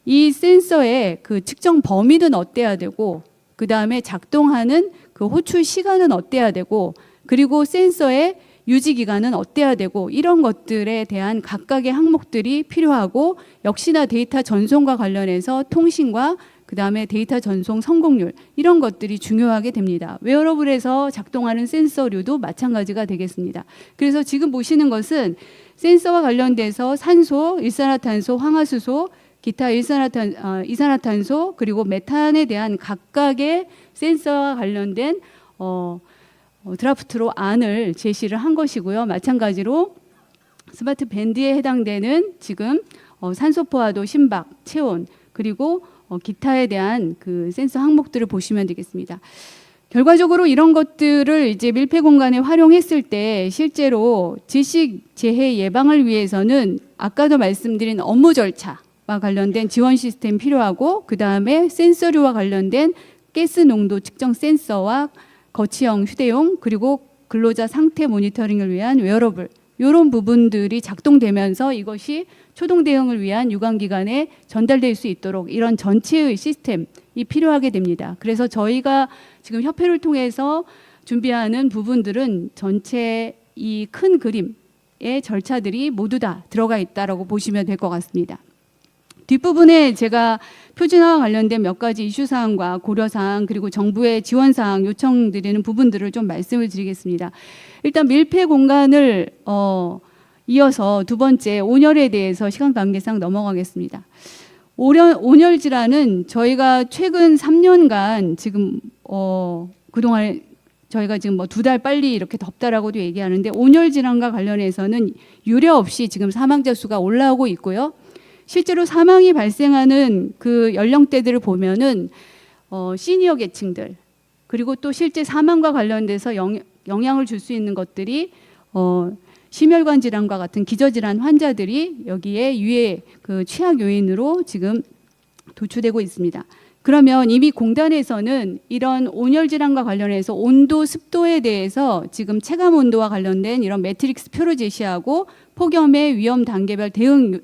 이 센서의 그 측정 범위는 어때야 되고, 그 다음에 작동하는 그 호출 시간은 어때야 되고, 그리고 센서의 유지 기간은 어때야 되고, 이런 것들에 대한 각각의 항목들이 필요하고, 역시나 데이터 전송과 관련해서 통신과 그 다음에 데이터 전송 성공률, 이런 것들이 중요하게 됩니다. 웨어러블에서 작동하는 센서류도 마찬가지가 되겠습니다. 그래서 지금 보시는 것은 센서와 관련돼서 산소, 일산화탄소, 황화수소, 기타 이산화탄소, 그리고 메탄에 대한 각각의 센서와 관련된 드라프트로 안을 제시를 한 것이고요. 마찬가지로 스마트 밴드에 해당되는 지금 산소 포화도, 심박, 체온, 그리고 기타에 대한 그 센서 항목들을 보시면 되겠습니다. 결과적으로 이런 것들을 이제 밀폐 공간에 활용했을 때 실제로 질식 재해 예방을 위해서는 아까도 말씀드린 업무 절차와 관련된 지원 시스템이 필요하고, 그 다음에 센서류와 관련된 가스 농도 측정 센서와 거치형 휴대용, 그리고 근로자 상태 모니터링을 위한 웨어러블, 이런 부분들이 작동되면서 이것이 초동 대응을 위한 유관기관에 전달될 수 있도록 이런 전체의 시스템이 필요하게 됩니다. 그래서 저희가 지금 협회를 통해서 준비하는 부분들은 전체 이 큰 그림의 절차들이 모두 다 들어가 있다라고 보시면 될 것 같습니다. 뒷부분에 제가 표준화와 관련된 몇 가지 이슈사항과 고려사항, 그리고 정부의 지원사항 요청드리는 부분들을 좀 말씀을 드리겠습니다. 일단 밀폐 공간을 이어서 두 번째 온열에 대해서 시간 관계상 넘어가겠습니다. 온열 질환은 저희가 최근 3년간 지금 그동안 저희가 지금 뭐 2달 빨리 이렇게 덥다라고도 얘기하는데, 온열 질환과 관련해서는 유례 없이 지금 사망자 수가 올라오고 있고요. 실제로 사망이 발생하는 그 연령대들을 보면은 시니어 계층들, 그리고 또 실제 사망과 관련돼서 영향을 줄 수 있는 것들이 심혈관 질환과 같은 기저질환 환자들이 여기에 유해 그 취약 요인으로 지금 도출되고 있습니다. 그러면 이미 공단에서는 이런 온열 질환과 관련해서 온도, 습도에 대해서 지금 체감 온도와 관련된 이런 매트릭스 표를 제시하고 폭염의 위험 단계별 대응을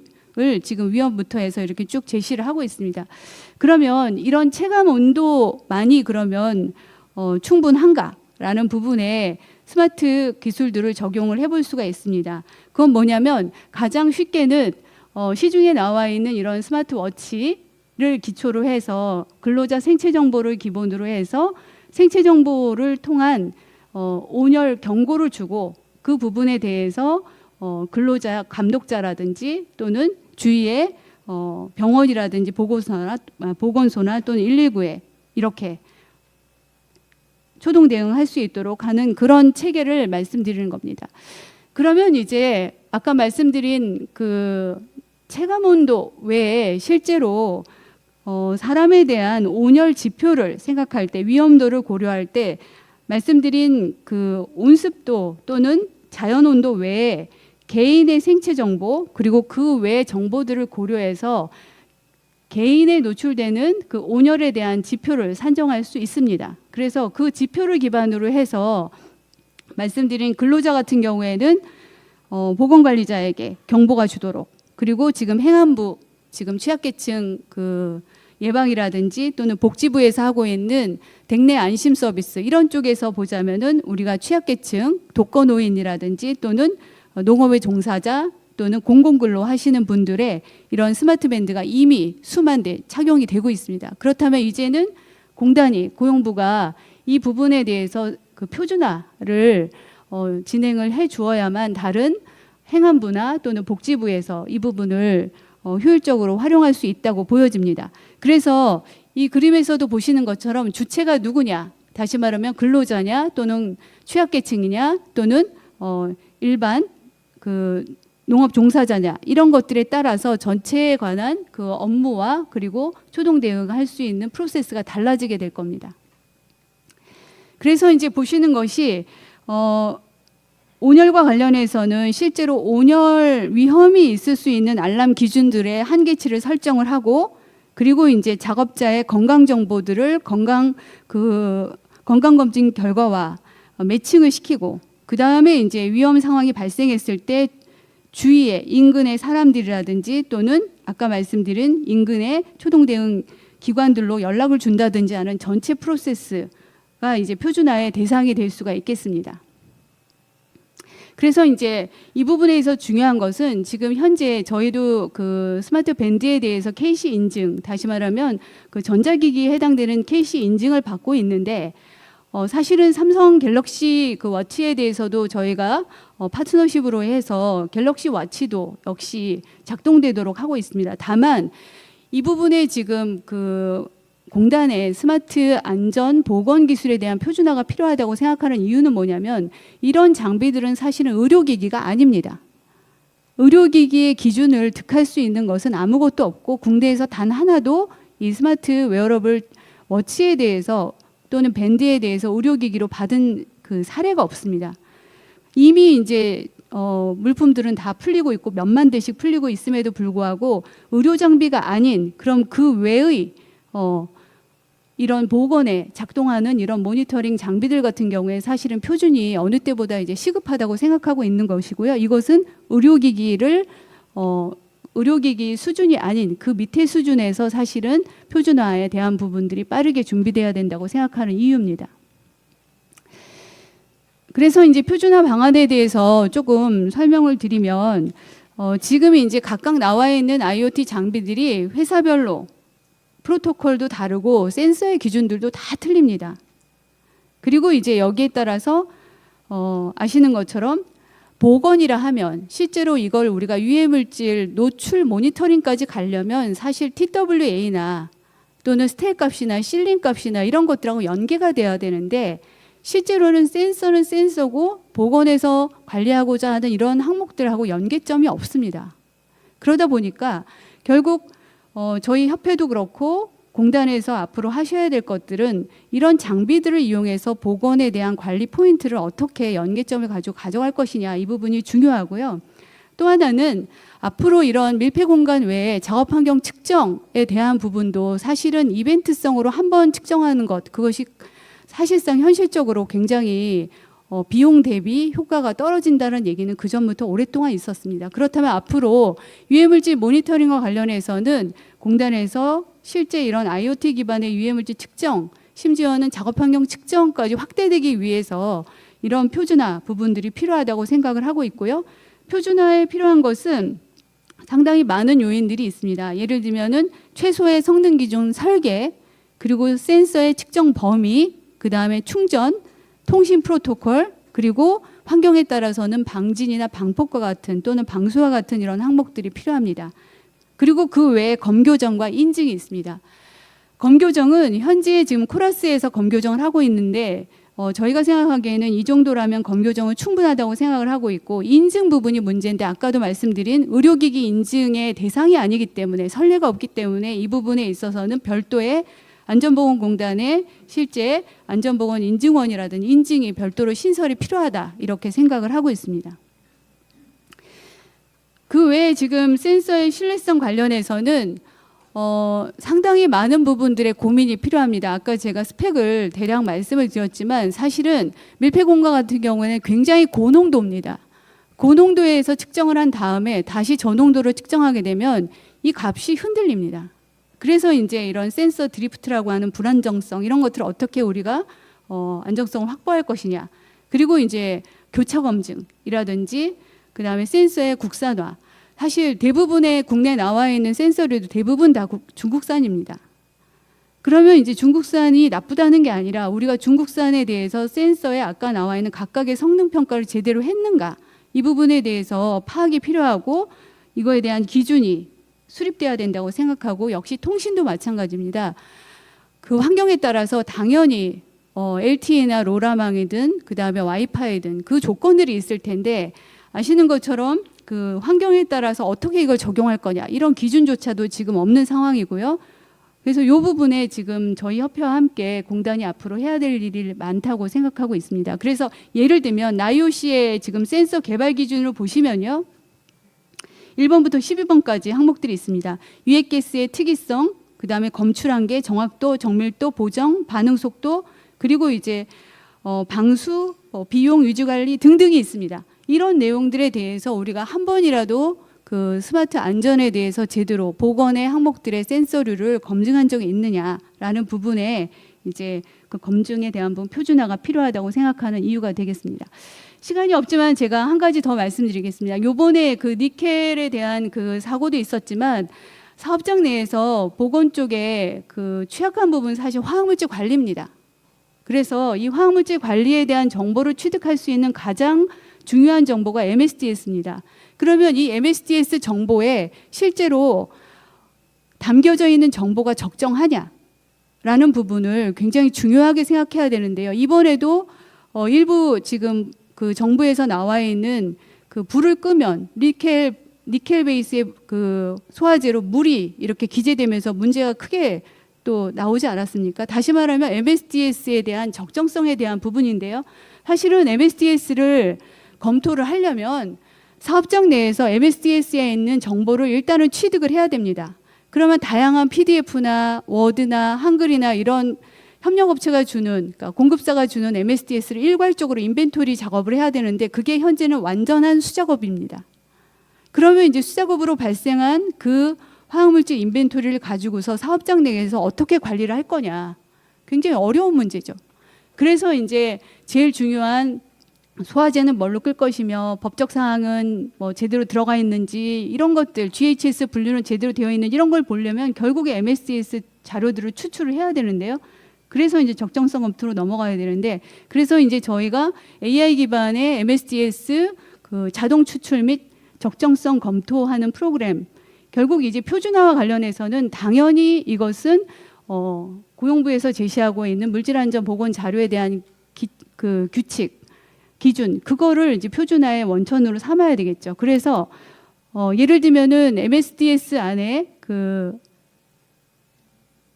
지금 위험부터 해서 이렇게 쭉 제시를 하고 있습니다. 그러면 이런 체감 온도만이 그러면 충분한가라는 부분에 스마트 기술들을 적용을 해볼 수가 있습니다. 그건 뭐냐면 가장 쉽게는 시중에 나와 있는 이런 스마트워치를 기초로 해서 근로자 생체 정보를 기본으로 해서 생체 정보를 통한 온열 경고를 주고 그 부분에 대해서 근로자 감독자라든지 또는 주위에 병원이라든지 보건소나 또는 119에 이렇게 초동 대응할 수 있도록 하는 그런 체계를 말씀드리는 겁니다. 그러면 이제 아까 말씀드린 그 체감 온도 외에 실제로 사람에 대한 온열 지표를 생각할 때 위험도를 고려할 때 말씀드린 그 온습도 또는 자연 온도 외에 개인의 생체 정보 그리고 그 외의 정보들을 고려해서 개인에 노출되는 그 온열에 대한 지표를 산정할 수 있습니다. 그래서 그 지표를 기반으로 해서 말씀드린 근로자 같은 경우에는 보건관리자에게 경보가 주도록 그리고 지금 행안부 지금 취약계층 그 예방이라든지 또는 복지부에서 하고 있는 댁내 안심 서비스 이런 쪽에서 보자면은 우리가 취약계층 독거노인이라든지 또는 농업의 종사자 또는 공공근로 하시는 분들의 이런 스마트 밴드가 이미 수만 대 착용이 되고 있습니다. 그렇다면 이제는 공단이 고용부가 이 부분에 대해서 그 표준화를 진행을 해 주어야만 다른 행안부나 또는 복지부에서 이 부분을 효율적으로 활용할 수 있다고 보여집니다. 그래서 이 그림에서도 보시는 것처럼 주체가 누구냐, 다시 말하면 근로자냐 또는 취약계층이냐 또는 일반 그 농업 종사자냐 이런 것들에 따라서 전체에 관한 그 업무와 그리고 초동 대응할 수 있는 프로세스가 달라지게 될 겁니다. 그래서 이제 보시는 것이 온열과 관련해서는 실제로 온열 위험이 있을 수 있는 알람 기준들의 한계치를 설정을 하고 그리고 이제 작업자의 건강 정보들을 건강 검진 결과와 매칭을 시키고 그 다음에 이제 위험 상황이 발생했을 때 주위에 인근의 사람들이라든지 또는 아까 말씀드린 인근의 초동 대응 기관들로 연락을 준다든지 하는 전체 프로세스가 이제 표준화의 대상이 될 수가 있겠습니다. 그래서 이제 이 부분에서 중요한 것은 지금 현재 저희도 그 스마트 밴드에 대해서 KC 인증, 다시 말하면 그 전자기기에 해당되는 KC 인증을 받고 있는데 사실은 삼성 갤럭시 그 워치에 대해서도 저희가 파트너십으로 해서 갤럭시 워치도 역시 작동되도록 하고 있습니다. 다만 이 부분에 지금 그 공단의 스마트 안전 보건 기술에 대한 표준화가 필요하다고 생각하는 이유는 뭐냐면 이런 장비들은 사실은 의료기기가 아닙니다. 의료기기의 기준을 득할 수 있는 것은 아무것도 없고 국내에서 단 하나도 이 스마트 웨어러블 워치에 대해서 또는 밴드에 대해서 의료기기로 받은 그 사례가 없습니다. 이미 이제 물품들은 다 풀리고 있고 몇만 대씩 풀리고 있음에도 불구하고 의료 장비가 아닌 그럼 그 외의 이런 보건에 작동하는 이런 모니터링 장비들 같은 경우에 사실은 표준이 어느 때보다 이제 시급하다고 생각하고 있는 것이고요. 이것은 의료기기 수준이 아닌 그 밑에 수준에서 사실은 표준화에 대한 부분들이 빠르게 준비돼야 된다고 생각하는 이유입니다. 그래서 이제 표준화 방안에 대해서 조금 설명을 드리면 지금 이제 각각 나와 있는 IoT 장비들이 회사별로 프로토콜도 다르고 센서의 기준들도 다 틀립니다. 그리고 이제 여기에 따라서 아시는 것처럼 보건이라 하면 실제로 이걸 우리가 유해물질 노출 모니터링까지 가려면 사실 TWA나 또는 스텔 값이나 실린 값이나 이런 것들하고 연계가 돼야 되는데 실제로는 센서는 센서고 보건에서 관리하고자 하는 이런 항목들하고 연계점이 없습니다. 그러다 보니까 결국 저희 협회도 그렇고 공단에서 앞으로 하셔야 될 것들은 이런 장비들을 이용해서 보건에 대한 관리 포인트를 어떻게 연계점을 가지고 가져갈 것이냐 이 부분이 중요하고요. 또 하나는 앞으로 이런 밀폐 공간 외에 작업 환경 측정에 대한 부분도 사실은 이벤트성으로 한번 측정하는 것 그것이 사실상 현실적으로 굉장히 비용 대비 효과가 떨어진다는 얘기는 그 전부터 오랫동안 있었습니다. 그렇다면 앞으로 유해물질 모니터링과 관련해서는 공단에서 실제 이런 IoT 기반의 유해물질 측정 심지어는 작업 환경 측정까지 확대되기 위해서 이런 표준화 부분들이 필요하다고 생각을 하고 있고요. 표준화에 필요한 것은 상당히 많은 요인들이 있습니다. 예를 들면은 최소의 성능 기준 설계, 그리고 센서의 측정 범위, 그 다음에 충전, 통신 프로토콜, 그리고 환경에 따라서는 방진이나 방폭과 같은 또는 방수와 같은 이런 항목들이 필요합니다. 그리고 그 외에 검교정과 인증이 있습니다. 검교정은 현재 지금 코라스에서 검교정을 하고 있는데 저희가 생각하기에는 이 정도라면 검교정은 충분하다고 생각을 하고 있고, 인증 부분이 문제인데 아까도 말씀드린 의료기기 인증의 대상이 아니기 때문에, 선례가 없기 때문에 이 부분에 있어서는 별도의 안전보건공단의 실제 안전보건인증원이라든지 인증이 별도로 신설이 필요하다, 이렇게 생각을 하고 있습니다. 그 외에 지금 센서의 신뢰성 관련해서는 상당히 많은 부분들의 고민이 필요합니다. 아까 제가 스펙을 대략 말씀을 드렸지만 사실은 밀폐공간 같은 경우에는 굉장히 고농도입니다. 고농도에서 측정을 한 다음에 다시 저농도로 측정하게 되면 이 값이 흔들립니다. 그래서 이제 이런 센서 드리프트라고 하는 불안정성, 이런 것들을 어떻게 우리가 안정성을 확보할 것이냐. 그리고 이제 교차 검증이라든지 그다음에 센서의 국산화. 사실 대부분의 국내에 나와 있는 센서류도 대부분 다 중국산입니다. 그러면 이제 중국산이 나쁘다는 게 아니라 우리가 중국산에 대해서 센서에 아까 나와 있는 각각의 성능 평가를 제대로 했는가, 이 부분에 대해서 파악이 필요하고 이거에 대한 기준이 수립돼야 된다고 생각하고, 역시 통신도 마찬가지입니다. 그 환경에 따라서 당연히 LTE나 로라망이든 그다음에 와이파이든 그 조건들이 있을 텐데, 아시는 것처럼 그 환경에 따라서 어떻게 이걸 적용할 거냐, 이런 기준조차도 지금 없는 상황이고요. 그래서 이 부분에 지금 저희 협회와 함께 공단이 앞으로 해야 될 일이 많다고 생각하고 있습니다. 그래서 예를 들면 나이오시의 지금 센서 개발 기준으로 보시면요, 1번부터 12번까지 항목들이 있습니다. 유해가스의 특이성, 그 다음에 검출한계, 정확도, 정밀도, 보정, 반응 속도, 그리고 이제 방수, 비용, 유지관리 등등이 있습니다. 이런 내용들에 대해서 우리가 한 번이라도 그 스마트 안전에 대해서 제대로 보건의 항목들의 센서류를 검증한 적이 있느냐라는 부분에 이제 그 검증에 대한 부분 표준화가 필요하다고 생각하는 이유가 되겠습니다. 시간이 없지만 제가 한 가지 더 말씀드리겠습니다. 요번에 그 니켈에 대한 그 사고도 있었지만 사업장 내에서 보건 쪽에 그 취약한 부분 사실 화학물질 관리입니다. 그래서 이 화학물질 관리에 대한 정보를 취득할 수 있는 가장 중요한 정보가 MSDS입니다. 그러면 이 MSDS 정보에 실제로 담겨져 있는 정보가 적정하냐라는 부분을 굉장히 중요하게 생각해야 되는데요. 이번에도 일부 지금 그 정부에서 나와 있는 그 불을 끄면 니켈 베이스의 그 소화제로 물이 이렇게 기재되면서 문제가 크게 또 나오지 않았습니까? 다시 말하면 MSDS에 대한 적정성에 대한 부분인데요. 사실은 MSDS를 검토를 하려면 사업장 내에서 MSDS에 있는 정보를 일단은 취득을 해야 됩니다. 그러면 다양한 PDF나 워드나 한글이나 이런 협력업체가 주는, 그러니까 공급사가 주는 MSDS를 일괄적으로 인벤토리 작업을 해야 되는데, 그게 현재는 완전한 수작업입니다. 그러면 이제 수작업으로 발생한 그 화학물질 인벤토리를 가지고서 사업장 내에서 어떻게 관리를 할 거냐, 굉장히 어려운 문제죠. 그래서 이제 제일 중요한 소화제는 뭘로 끌 것이며 법적 사항은 뭐 제대로 들어가 있는지, 이런 것들, GHS 분류는 제대로 되어 있는지, 이런 걸 보려면 결국에 MSDS 자료들을 추출을 해야 되는데요. 그래서 이제 적정성 검토로 넘어가야 되는데, 그래서 이제 저희가 AI 기반의 MSDS 그 자동 추출 및 적정성 검토하는 프로그램, 결국 이제 표준화와 관련해서는 당연히 이것은 고용부에서 제시하고 있는 물질안전보건 자료에 대한 그 규칙, 기준, 그거를 이제 표준화의 원천으로 삼아야 되겠죠. 그래서 예를 들면은 MSDS 안에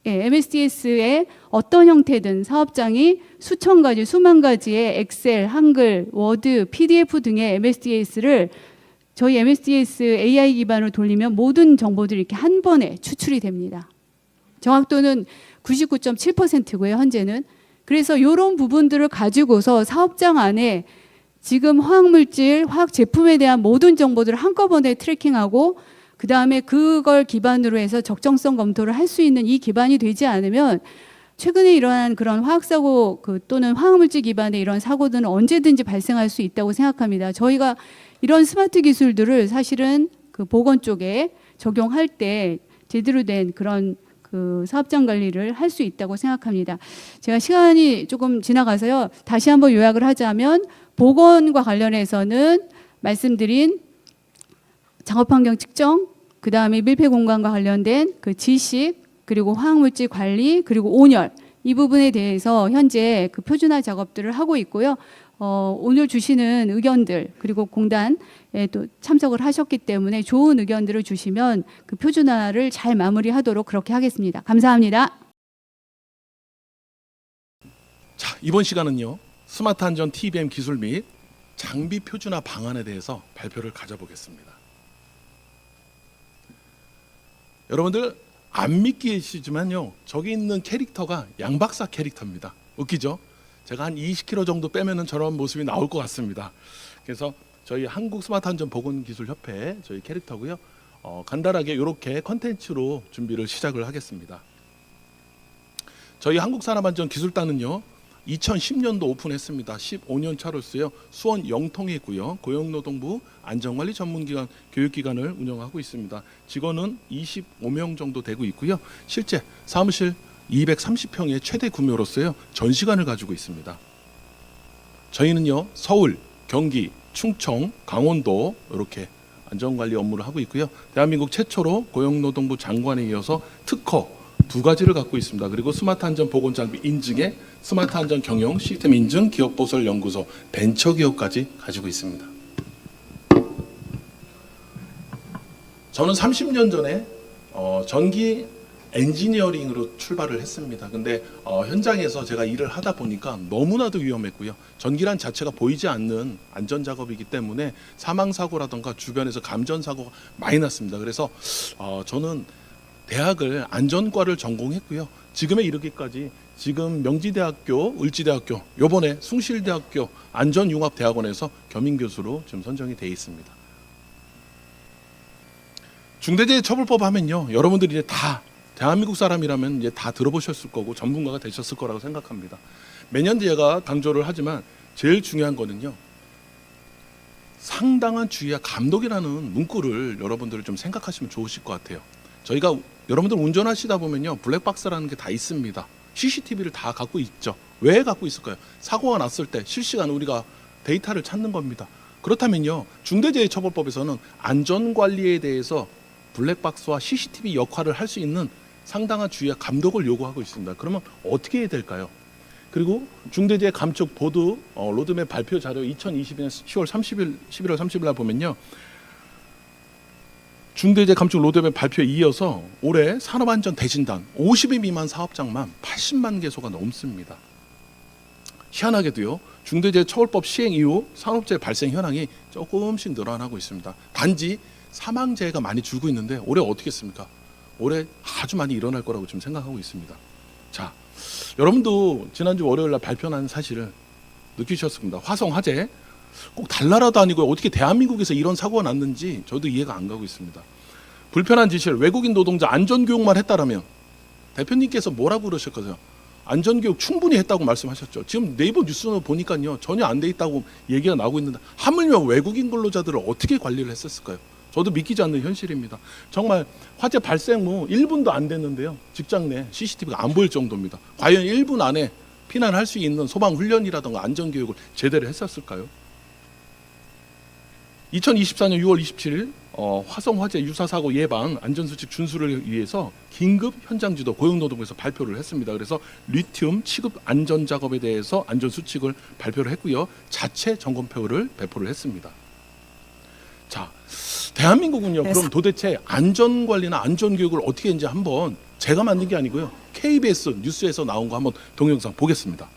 MSDS의 어떤 형태든 사업장이 수천 가지, 수만 가지의 엑셀, 한글, 워드, PDF 등의 MSDS를 저희 MSDS AI 기반으로 돌리면 모든 정보들이 이렇게 한 번에 추출이 됩니다. 정확도는 99.7%고요, 현재는. 그래서 이런 부분들을 가지고서 사업장 안에 지금 화학물질, 화학 제품에 대한 모든 정보들을 한꺼번에 트래킹하고, 그 다음에 그걸 기반으로 해서 적정성 검토를 할 수 있는 이 기반이 되지 않으면 최근에 일어난 그런 화학사고 또는 화학물질 기반의 이런 사고들은 언제든지 발생할 수 있다고 생각합니다. 저희가 이런 스마트 기술들을 사실은 그 보건 쪽에 적용할 때 제대로 된 그런 그 사업장 관리를 할 수 있다고 생각합니다. 제가 시간이 조금 지나가서요. 다시 한번 요약을 하자면 보건과 관련해서는 말씀드린 작업환경 측정, 그다음에 밀폐 공간과 관련된 그 지식, 그리고 화학물질 관리, 그리고 온열 이 부분에 대해서 현재 그 표준화 작업들을 하고 있고요. 오늘 주시는 의견들 그리고 공단에 또 참석을 하셨기 때문에 좋은 의견들을 주시면 그 표준화를 잘 마무리하도록 그렇게 하겠습니다. 감사합니다. 자, 이번 시간은요. 스마트 안전 TBM 기술 및 장비 표준화 방안에 대해서 발표를 가져보겠습니다. 여러분들 안 믿기시지만요. 저기 있는 캐릭터가 양박사 캐릭터입니다. 웃기죠? 제가 한 20kg 정도 빼면은 저런 모습이 나올 것 같습니다. 그래서 저희 한국 스마트 안전 보건 기술 협회 저희 캐릭터고요. 간단하게 이렇게 컨텐츠로 준비를 시작을 하겠습니다. 저희 한국산업안전기술단은요. 2010년도 오픈했습니다. 15년 차로서요. 수원 영통에 있고요. 고용노동부 안전관리 전문기관 교육기관을 운영하고 있습니다. 직원은 25명 정도 되고 있고요. 실제 사무실 230평의 최대 구매로서요. 전시관을 가지고 있습니다. 저희는요. 서울, 경기, 충청, 강원도 이렇게 안전관리 업무를 하고 있고요. 대한민국 최초로 고용노동부 장관에 이어서 특허 2가지를 갖고 있습니다. 그리고 스마트 안전 보건 장비 인증에 스마트 안전 경영 시스템 인증 기업 보설 연구소 벤처 기업까지 가지고 있습니다. 저는 30년 전에 전기 엔지니어링으로 출발을 했습니다. 근데 현장에서 제가 일을 하다 보니까 너무나도 위험했고요. 전기란 자체가 보이지 않는 안전 작업이기 때문에 사망 사고라든가 주변에서 감전 사고가 많이 났습니다. 그래서 저는 대학을 안전과를 전공했고요. 지금에 이르기까지 지금 명지대학교, 을지대학교, 요번에 숭실대학교 안전융합대학원에서 겸임교수로 지금 선정이 되어 있습니다. 중대재해처벌법 하면요. 여러분들이 이제 다 대한민국 사람이라면 이제 다 들어보셨을 거고 전문가가 되셨을 거라고 생각합니다. 매년 제가 강조를 하지만 제일 중요한 거는요. 상당한 주의와 감독이라는 문구를 여러분들 좀 생각하시면 좋으실 것 같아요. 저희가 여러분들 운전하시다 보면요. 블랙박스라는 게 다 있습니다. CCTV를 다 갖고 있죠. 왜 갖고 있을까요? 사고가 났을 때 실시간 우리가 데이터를 찾는 겁니다. 그렇다면요. 중대재해처벌법에서는 안전관리에 대해서 블랙박스와 CCTV 역할을 할 수 있는 상당한 주의와 감독을 요구하고 있습니다. 그러면 어떻게 해야 될까요? 그리고 중대재해 감축 보드 로드맵 발표 자료 2020년 11월 30일 날 보면요. 중대재해 감축 로드맵 발표에 이어서 올해 산업안전 대진단 50인 미만 사업장만 80만 개소가 넘습니다. 희한하게도요. 중대재해처벌법 시행 이후 산업재해 발생 현황이 조금씩 늘어나고 있습니다. 단지 사망재해가 많이 줄고 있는데 올해 어떻게 했습니까? 올해 아주 많이 일어날 거라고 지금 생각하고 있습니다. 자, 여러분도 지난주 월요일 날 발표한 사실을 느끼셨을 겁니다. 화성 화재 꼭 달나라도 아니고 어떻게 대한민국에서 이런 사고가 났는지 저도 이해가 안 가고 있습니다. 불편한 지시를 외국인 노동자 안전교육만 했다라면 대표님께서 뭐라고 그러실 거세요? 안전교육 충분히 했다고 말씀하셨죠. 지금 네이버 뉴스를 보니까요. 전혀 안 돼 있다고 얘기가 나오고 있는데 하물며 외국인 근로자들을 어떻게 관리를 했었을까요? 저도 믿기지 않는 현실입니다. 정말 화재 발생 후 1분도 안 됐는데요. 직장 내 CCTV가 안 보일 정도입니다. 과연 1분 안에 피난할 수 있는 소방훈련이라든가 안전교육을 제대로 했었을까요? 2024년 6월 27일 화성 화재 유사사고 예방 안전수칙 준수를 위해서 긴급 현장지도 고용노동부에서 발표를 했습니다. 그래서 리튬 취급 안전작업에 대해서 안전수칙을 발표를 했고요. 자체 점검표를 배포를 했습니다. 자, 대한민국은요. 그럼 도대체 안전관리나 안전교육을 어떻게 했는지 한번 제가 만든 게 아니고요. KBS 뉴스에서 나온 거 한번 동영상 보겠습니다.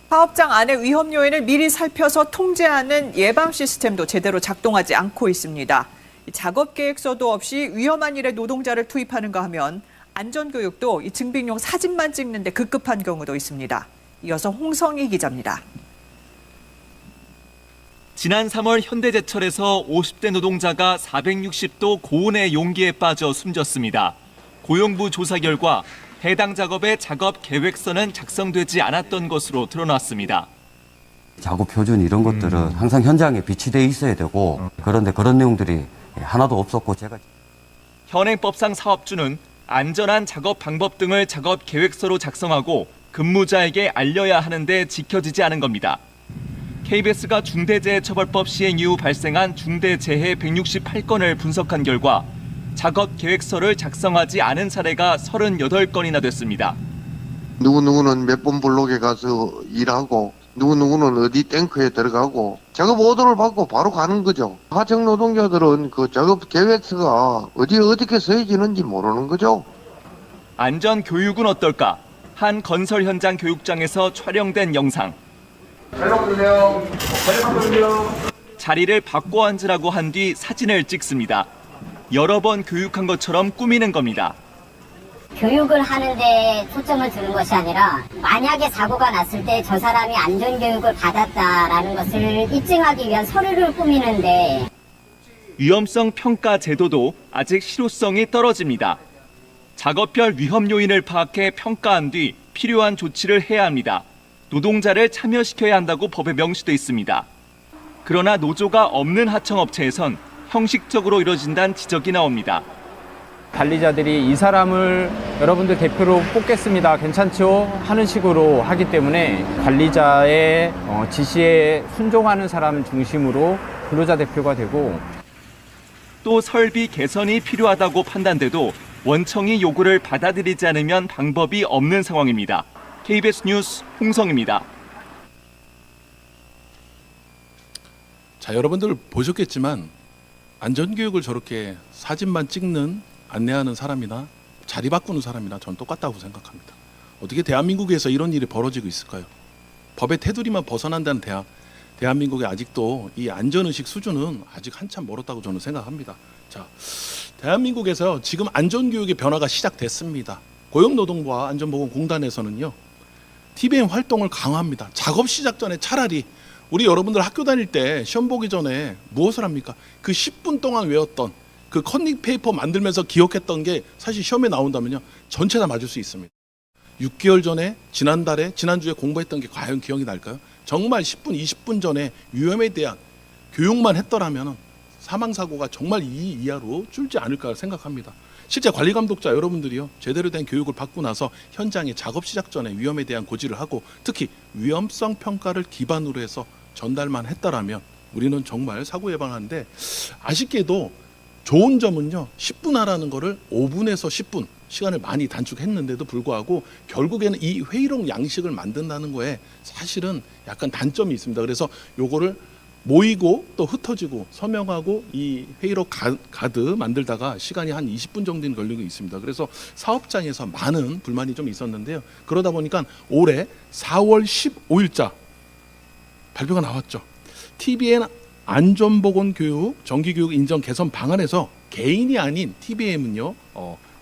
사업장 안의 위험 요인을 미리 살펴서 통제하는 예방 시스템도 제대로 작동하지 않고 있습니다. 작업 계획서도 없이 위험한 일에 노동자를 투입하는가 하면 안전교육도 이 증빙용 사진만 찍는데 급급한 경우도 있습니다. 이어서 홍성희 기자입니다. 지난 3월 현대제철에서 50대 노동자가 460도 고온의 용기에 빠져 숨졌습니다. 고용부 조사 결과 해당 작업의 작업 계획서는 작성되지 않았던 것으로 드러났습니다. 작업 표준 이런 것들은 항상 현장에 비치되어 있어야 되고 그런데 그런 내용들이 하나도 없었고 제가 현행법상 사업주는 안전한 작업 방법 등을 작업 계획서로 작성하고 근무자에게 알려야 하는데 지켜지지 않은 겁니다. KBS가 중대재해처벌법 시행 이후 발생한 중대재해 168건을 분석한 결과 작업 계획서를 작성하지 않은 사례가 38건이나 됐습니다. 누구누구는 몇 번 블록에 가서 일하고 누구누구는 어디 탱크에 들어가고 작업 오더를 받고 바로 가는 거죠. 하청 노동자들은 그 작업 계획서가 어디에 어떻게 써있는지 모르는 거죠. 안전 교육은 어떨까? 한 건설 현장 교육장에서 촬영된 영상. 자리를 바꿔 앉으라고 한 뒤 사진을 찍습니다. 여러 번 교육한 것처럼 꾸미는 겁니다. 교육을 하는데 초점을 두는 것이 아니라 만약에 사고가 났을 때 저 사람이 안전교육을 받았다라는 것을 입증하기 위한 서류를 꾸미는데 위험성 평가 제도도 아직 실효성이 떨어집니다. 작업별 위험 요인을 파악해 평가한 뒤 필요한 조치를 해야 합니다. 노동자를 참여시켜야 한다고 법에 명시돼 있습니다. 그러나 노조가 없는 하청업체에선 형식적으로 이뤄진다는 지적이 나옵니다. 관리자들이 이 사람을 여러분들 대표로 뽑겠습니다. 괜찮죠? 하는 식으로 하기 때문에 관리자의 지시에 순종하는 사람 중심으로 근로자 대표가 되고 또 설비 개선이 필요하다고 판단돼도 원청이 요구를 받아들이지 않으면 방법이 없는 상황입니다. KBS 뉴스 홍성입니다. 자, 여러분들 보셨겠지만 안전교육을 저렇게 사진만 찍는 안내하는 사람이나 자리 바꾸는 사람이나 전 똑같다고 생각합니다. 어떻게 대한민국에서 이런 일이 벌어지고 있을까요? 법의 테두리만 벗어난다는 대한민국의 아직도 이 안전의식 수준은 아직 한참 멀었다고 저는 생각합니다. 자, 대한민국에서 지금 안전교육의 변화가 시작됐습니다. 고용노동부와 안전보건공단에서는요, TBM 활동을 강화합니다. 작업 시작 전에 차라리 우리 여러분들 학교 다닐 때 시험 보기 전에 무엇을 합니까? 그 10분 동안 외웠던 그 컨닝 페이퍼 만들면서 기억했던 게 사실 시험에 나온다면요, 전체 다 맞을 수 있습니다. 6개월 전에 지난주에 공부했던 게 과연 기억이 날까요? 정말 10분, 20분 전에 위험에 대한 교육만 했더라면 사망사고가 정말 이 이하로 줄지 않을까 생각합니다. 실제 관리감독자 여러분들이요, 제대로 된 교육을 받고 나서 현장에 작업 시작 전에 위험에 대한 고지를 하고 특히 위험성 평가를 기반으로 해서 전달만 했더라면 우리는 정말 사고 예방하는데, 아쉽게도 좋은 점은요, 10분 하라는 거를 5분에서 10분 시간을 많이 단축했는데도 불구하고 결국에는 이 회의록 양식을 만든다는 거에 사실은 약간 단점이 있습니다. 그래서 요거를 모이고 또 흩어지고 서명하고 이 회의록 가드 만들다가 시간이 한 20분 정도는 걸리고 있습니다. 그래서 사업장에서 많은 불만이 좀 있었는데요. 그러다 보니까 올해 4월 15일자 발표가 나왔죠. TBN 안전보건교육 정기교육 인정 개선 방안에서 개인이 아닌 TBM은요,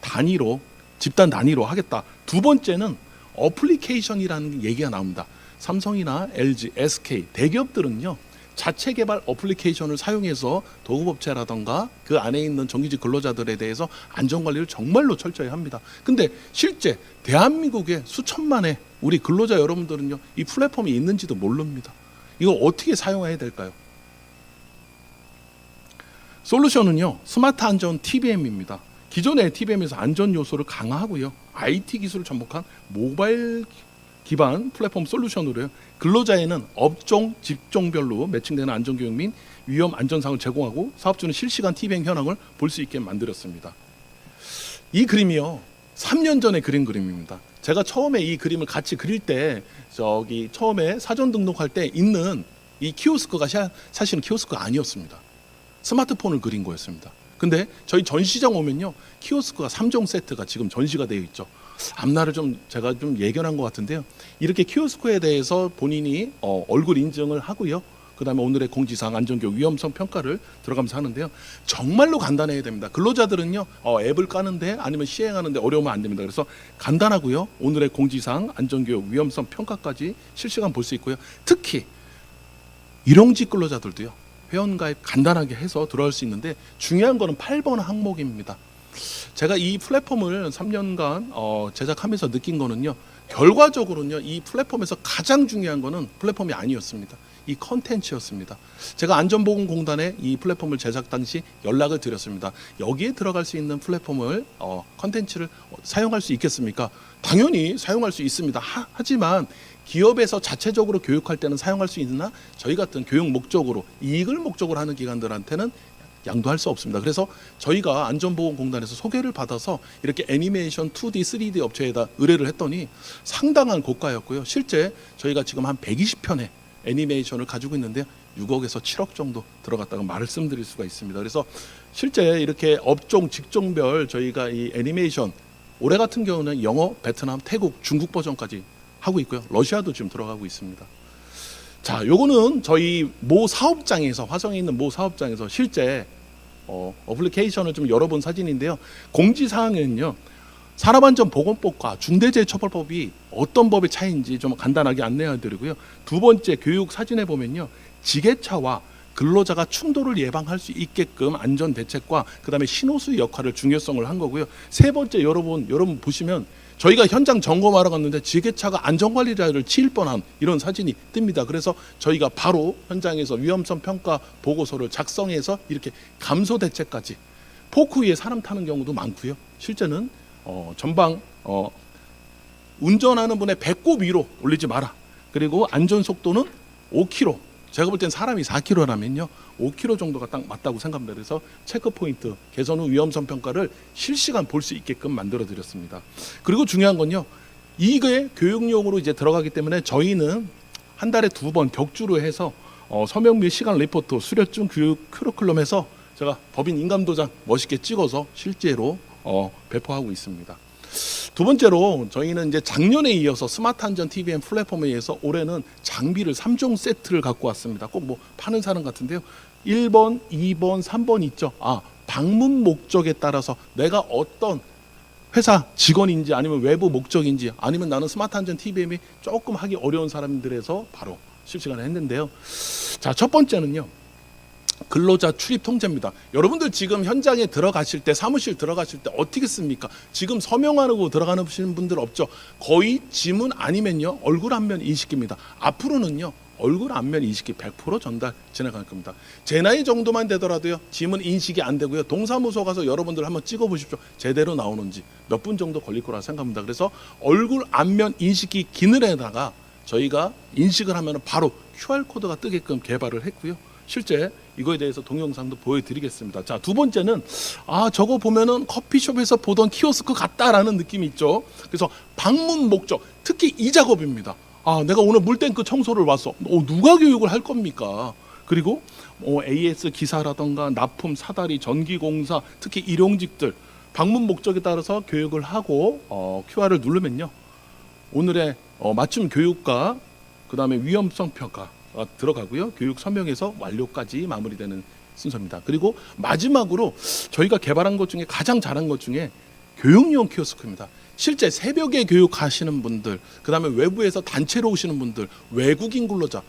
단위로, 집단 단위로 하겠다. 두 번째는 어플리케이션이라는 얘기가 나옵니다. 삼성이나 LG, SK 대기업들은요, 자체 개발 어플리케이션을 사용해서 도급업체라던가 그 안에 있는 정규직 근로자들에 대해서 안전관리를 정말로 철저히 합니다. 근데 실제 대한민국의 수천만의 우리 근로자 여러분들은요, 이 플랫폼이 있는지도 모릅니다. 이거 어떻게 사용해야 될까요? 솔루션은요, 스마트 안전 TBM입니다. 기존의 TBM에서 안전 요소를 강화하고요, IT 기술을 접목한 모바일 기반 플랫폼 솔루션으로요, 근로자에는 업종, 직종별로 매칭되는 안전교육 및 위험 안전상을 제공하고 사업주는 실시간 TBM 현황을 볼 수 있게 만들었습니다. 이 그림이요, 3년 전에 그린 그림입니다. 제가 처음에 이 그림을 같이 그릴 때 처음에 사전 등록할 때 있는 이 키오스크가 사실은 키오스크가 아니었습니다. 스마트폰을 그린 거였습니다. 근데 저희 전시장 오면요, 키오스크가 3종 세트가 지금 전시가 되어 있죠. 앞날을 제가 좀 예견한 것 같은데요. 이렇게 키오스크에 대해서 본인이 얼굴 인증을 하고요, 그 다음에 오늘의 공지사항 안전교육 위험성 평가를 들어가면서 하는데요. 정말로 간단해야 됩니다. 근로자들은요, 앱을 까는데 아니면 시행하는데 어려우면 안 됩니다. 그래서 간단하고요, 오늘의 공지사항 안전교육 위험성 평가까지 실시간 볼 수 있고요. 특히 일용직 근로자들도요, 회원가입 간단하게 해서 들어갈 수 있는데 중요한 거는 8번 항목입니다. 제가 이 플랫폼을 3년간 제작하면서 느낀 거는요. 결과적으로는요. 이 플랫폼에서 가장 중요한 거는 플랫폼이 아니었습니다. 이 컨텐츠였습니다. 제가 안전보건공단에 이 플랫폼을 제작 당시 연락을 드렸습니다. 여기에 들어갈 수 있는 플랫폼을 컨텐츠를 사용할 수 있겠습니까? 당연히 사용할 수 있습니다. 하지만 기업에서 자체적으로 교육할 때는 사용할 수 있으나 저희 같은 교육 목적으로 이익을 목적으로 하는 기관들한테는 양도할 수 없습니다. 그래서 저희가 안전보건공단에서 소개를 받아서 이렇게 애니메이션 2D, 3D 업체에다 의뢰를 했더니 상당한 고가였고요. 실제 저희가 지금 한 120편의 애니메이션을 가지고 있는데 6억에서 7억 정도 들어갔다고 말씀드릴 수가 있습니다. 그래서 실제 이렇게 업종, 직종별 저희가 이 애니메이션 올해 같은 경우는 영어, 베트남, 태국, 중국 버전까지 하고 있고요. 러시아도 지금 들어가고 있습니다. 자, 요거는 저희 모 사업장에서 화성에 있는 모 사업장에서 실제 어플리케이션을 좀 열어본 사진인데요. 공지사항에는요. 산업안전보건법과 중대재해처벌법이 어떤 법의 차이인지 좀 간단하게 안내해드리고요. 두 번째 교육 사진에 보면요. 지게차와 근로자가 충돌을 예방할 수 있게끔 안전대책과 그다음에 신호수 역할을 중요성을 한 거고요. 세 번째 여러분 보시면 저희가 현장 점검하러 갔는데 지게차가 안전관리자를 치일 뻔한 이런 사진이 뜹니다. 그래서 저희가 바로 현장에서 위험성 평가 보고서를 작성해서 이렇게 감소 대책까지 포크 위에 사람 타는 경우도 많고요. 실제는 전방 운전하는 분의 배꼽 위로 올리지 마라. 그리고 안전 속도는 5km. 제가 볼 땐 사람이 4km라면요. 5km 정도가 딱 맞다고 생각합니다. 그래서 체크 포인트, 개선 후 위험성 평가를 실시간 볼 수 있게끔 만들어 드렸습니다. 그리고 중요한 건요. 이게 교육용으로 이제 들어가기 때문에 저희는 한 달에 2번 격주로 해서 서명 및 시간 리포트, 수료증 교육 커리큘럼에서 제가 법인 인감도장 멋있게 찍어서 실제로 배포하고 있습니다. 두 번째로 저희는 이제 작년에 이어서 스마트 안전 TVN 플랫폼에 의해서 올해는 장비를 3종 세트를 갖고 왔습니다. 꼭 뭐 파는 사람 같은데요. 1번, 2번, 3번 있죠. 방문 목적에 따라서 내가 어떤 회사 직원인지 아니면 외부 목적인지 아니면 나는 스마트 안전 TVN이 조금 하기 어려운 사람들에서 바로 실시간에 했는데요. 자, 첫 번째는요. 근로자 출입 통제입니다. 여러분들 지금 현장에 들어가실 때 사무실 들어가실 때 어떻게 씁니까? 지금 서명하고 들어가는 분들 없죠. 거의 지문 아니면요 얼굴 안면 인식기입니다. 앞으로는요 얼굴 안면 인식기 100% 전달 진행할 겁니다. 제 나이 정도만 되더라도요 지문 인식이 안 되고요. 동사무소 가서 여러분들 한번 찍어 보십시오. 제대로 나오는지 몇 분 정도 걸릴 거라 생각합니다. 그래서 얼굴 안면 인식기 기능에다가 저희가 인식을 하면 바로 QR 코드가 뜨게끔 개발을 했고요. 실제 이거에 대해서 동영상도 보여드리겠습니다. 자, 두 번째는 저거 보면은 커피숍에서 보던 키오스크 같다라는 느낌이 있죠. 그래서 방문 목적, 특히 이 작업입니다. 내가 오늘 물탱크 청소를 왔어. 누가 교육을 할 겁니까? 그리고 AS 기사라던가 납품, 사다리, 전기공사, 특히 일용직들 방문 목적에 따라서 교육을 하고 QR을 누르면요. 오늘의 맞춤 교육과 그다음에 위험성 평가 들어가고요. 교육 서명에서 완료까지 마무리되는 순서입니다. 그리고 마지막으로 저희가 개발한 것 중에 가장 잘한 것 중에 교육용 키오스크입니다. 실제 새벽에 교육하시는 분들, 그다음에 외부에서 단체로 오시는 분들, 외국인 근로자,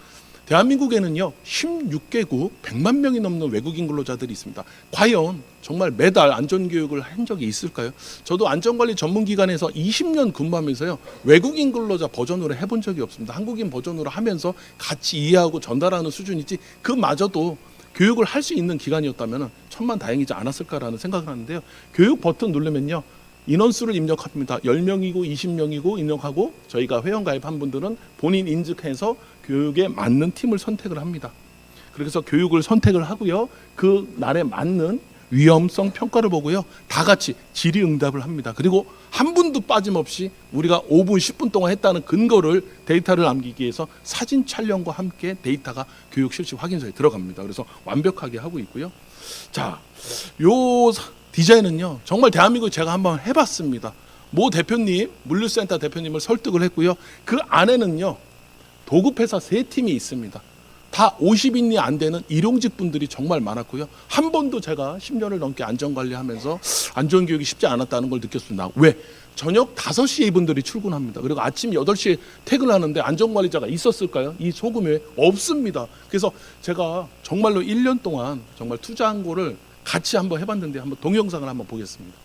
대한민국에는요 16개국 100만 명이 넘는 외국인 근로자들이 있습니다. 과연 정말 매달 안전교육을 한 적이 있을까요? 저도 안전관리 전문기관에서 20년 근무하면서요 외국인 근로자 버전으로 해본 적이 없습니다. 한국인 버전으로 하면서 같이 이해하고 전달하는 수준이지 그마저도 교육을 할 수 있는 기관이었다면 천만다행이지 않았을까라는 생각을 하는데요. 교육 버튼 누르면요 인원수를 입력합니다. 10명이고 20명이고 입력하고 저희가 회원가입한 분들은 본인 인증해서 교육에 맞는 팀을 선택을 합니다. 그래서 교육을 선택을 하고요. 그 날에 맞는 위험성 평가를 보고요. 다 같이 질의응답을 합니다. 그리고 한 분도 빠짐없이 우리가 5분, 10분 동안 했다는 근거를 데이터를 남기기 위해서 사진 촬영과 함께 데이터가 교육 실시 확인서에 들어갑니다. 그래서 완벽하게 하고 있고요. 자, 요 디자인은요. 정말 대한민국 제가 한번 해봤습니다. 모 대표님, 물류센터 대표님을 설득을 했고요. 그 안에는요. 도급회사 3팀이 있습니다. 다 50인이 안 되는 일용직 분들이 정말 많았고요. 한 번도 제가 10년을 넘게 안전관리하면서 안전교육이 쉽지 않았다는 걸 느꼈습니다. 왜? 저녁 5시에 이분들이 출근합니다. 그리고 아침 8시에 퇴근하는데 안전관리자가 있었을까요? 이 소금에 없습니다. 그래서 제가 정말로 1년 동안 정말 투자한 거를 같이 한번 해봤는데 한번 동영상을 한번 보겠습니다.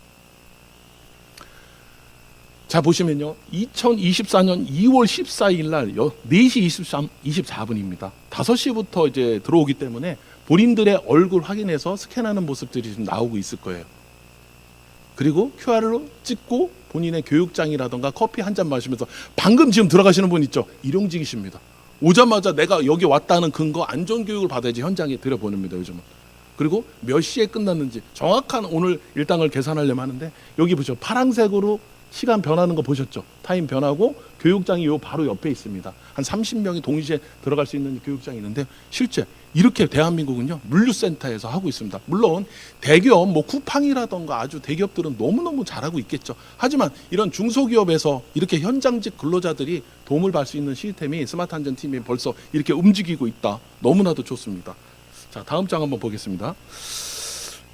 자 보시면요, 2024년 2월 14일 날 4시 24분입니다. 5시부터 이제 들어오기 때문에 본인들의 얼굴 확인해서 스캔하는 모습들이 좀 나오고 있을 거예요. 그리고 QR로 찍고 본인의 교육장이라던가 커피 한 잔 마시면서 방금 지금 들어가시는 분 있죠? 일용직이십니다. 오자마자 내가 여기 왔다는 근거 안전교육을 받아야지 현장에 들여보냅니다, 요즘은. 그리고 몇 시에 끝났는지 정확한 오늘 일당을 계산하려면 하는데, 여기 보죠. 파란색으로 시간 변하는 거 보셨죠? 타임 변하고 교육장이 요 바로 옆에 있습니다. 한 30명이 동시에 들어갈 수 있는 교육장이 있는데, 실제 이렇게 대한민국은요 물류센터에서 하고 있습니다. 물론 대기업 뭐 쿠팡이라던가 아주 대기업들은 너무너무 잘하고 있겠죠. 하지만 이런 중소기업에서 이렇게 현장직 근로자들이 도움을 받을 수 있는 시스템이 스마트안전팀이 벌써 이렇게 움직이고 있다. 너무나도 좋습니다. 자, 다음 장 한번 보겠습니다.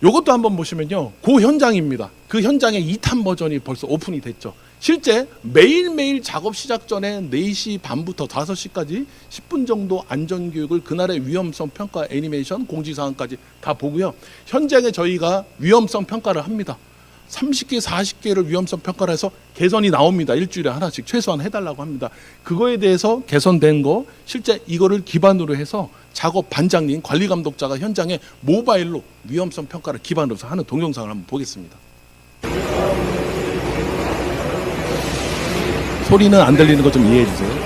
요것도 한번 보시면요, 그 현장입니다. 그 현장의 2탄 버전이 벌써 오픈이 됐죠. 실제 매일매일 작업 시작 전에 4시 반부터 5시까지 10분 정도 안전교육을, 그날의 위험성 평가 애니메이션, 공지사항까지 다 보고요. 현장에 저희가 위험성 평가를 합니다. 30개, 40개를 위험성 평가를 해서 개선이 나옵니다. 일주일에 하나씩 최소한 해달라고 합니다. 그거에 대해서 개선된 거, 실제 이거를 기반으로 해서 작업 반장님, 관리 감독자가 현장에 모바일로 위험성 평가를 기반으로 해서 하는 동영상을 한번 보겠습니다. 소리는 안 들리는 거 좀 이해해 주세요.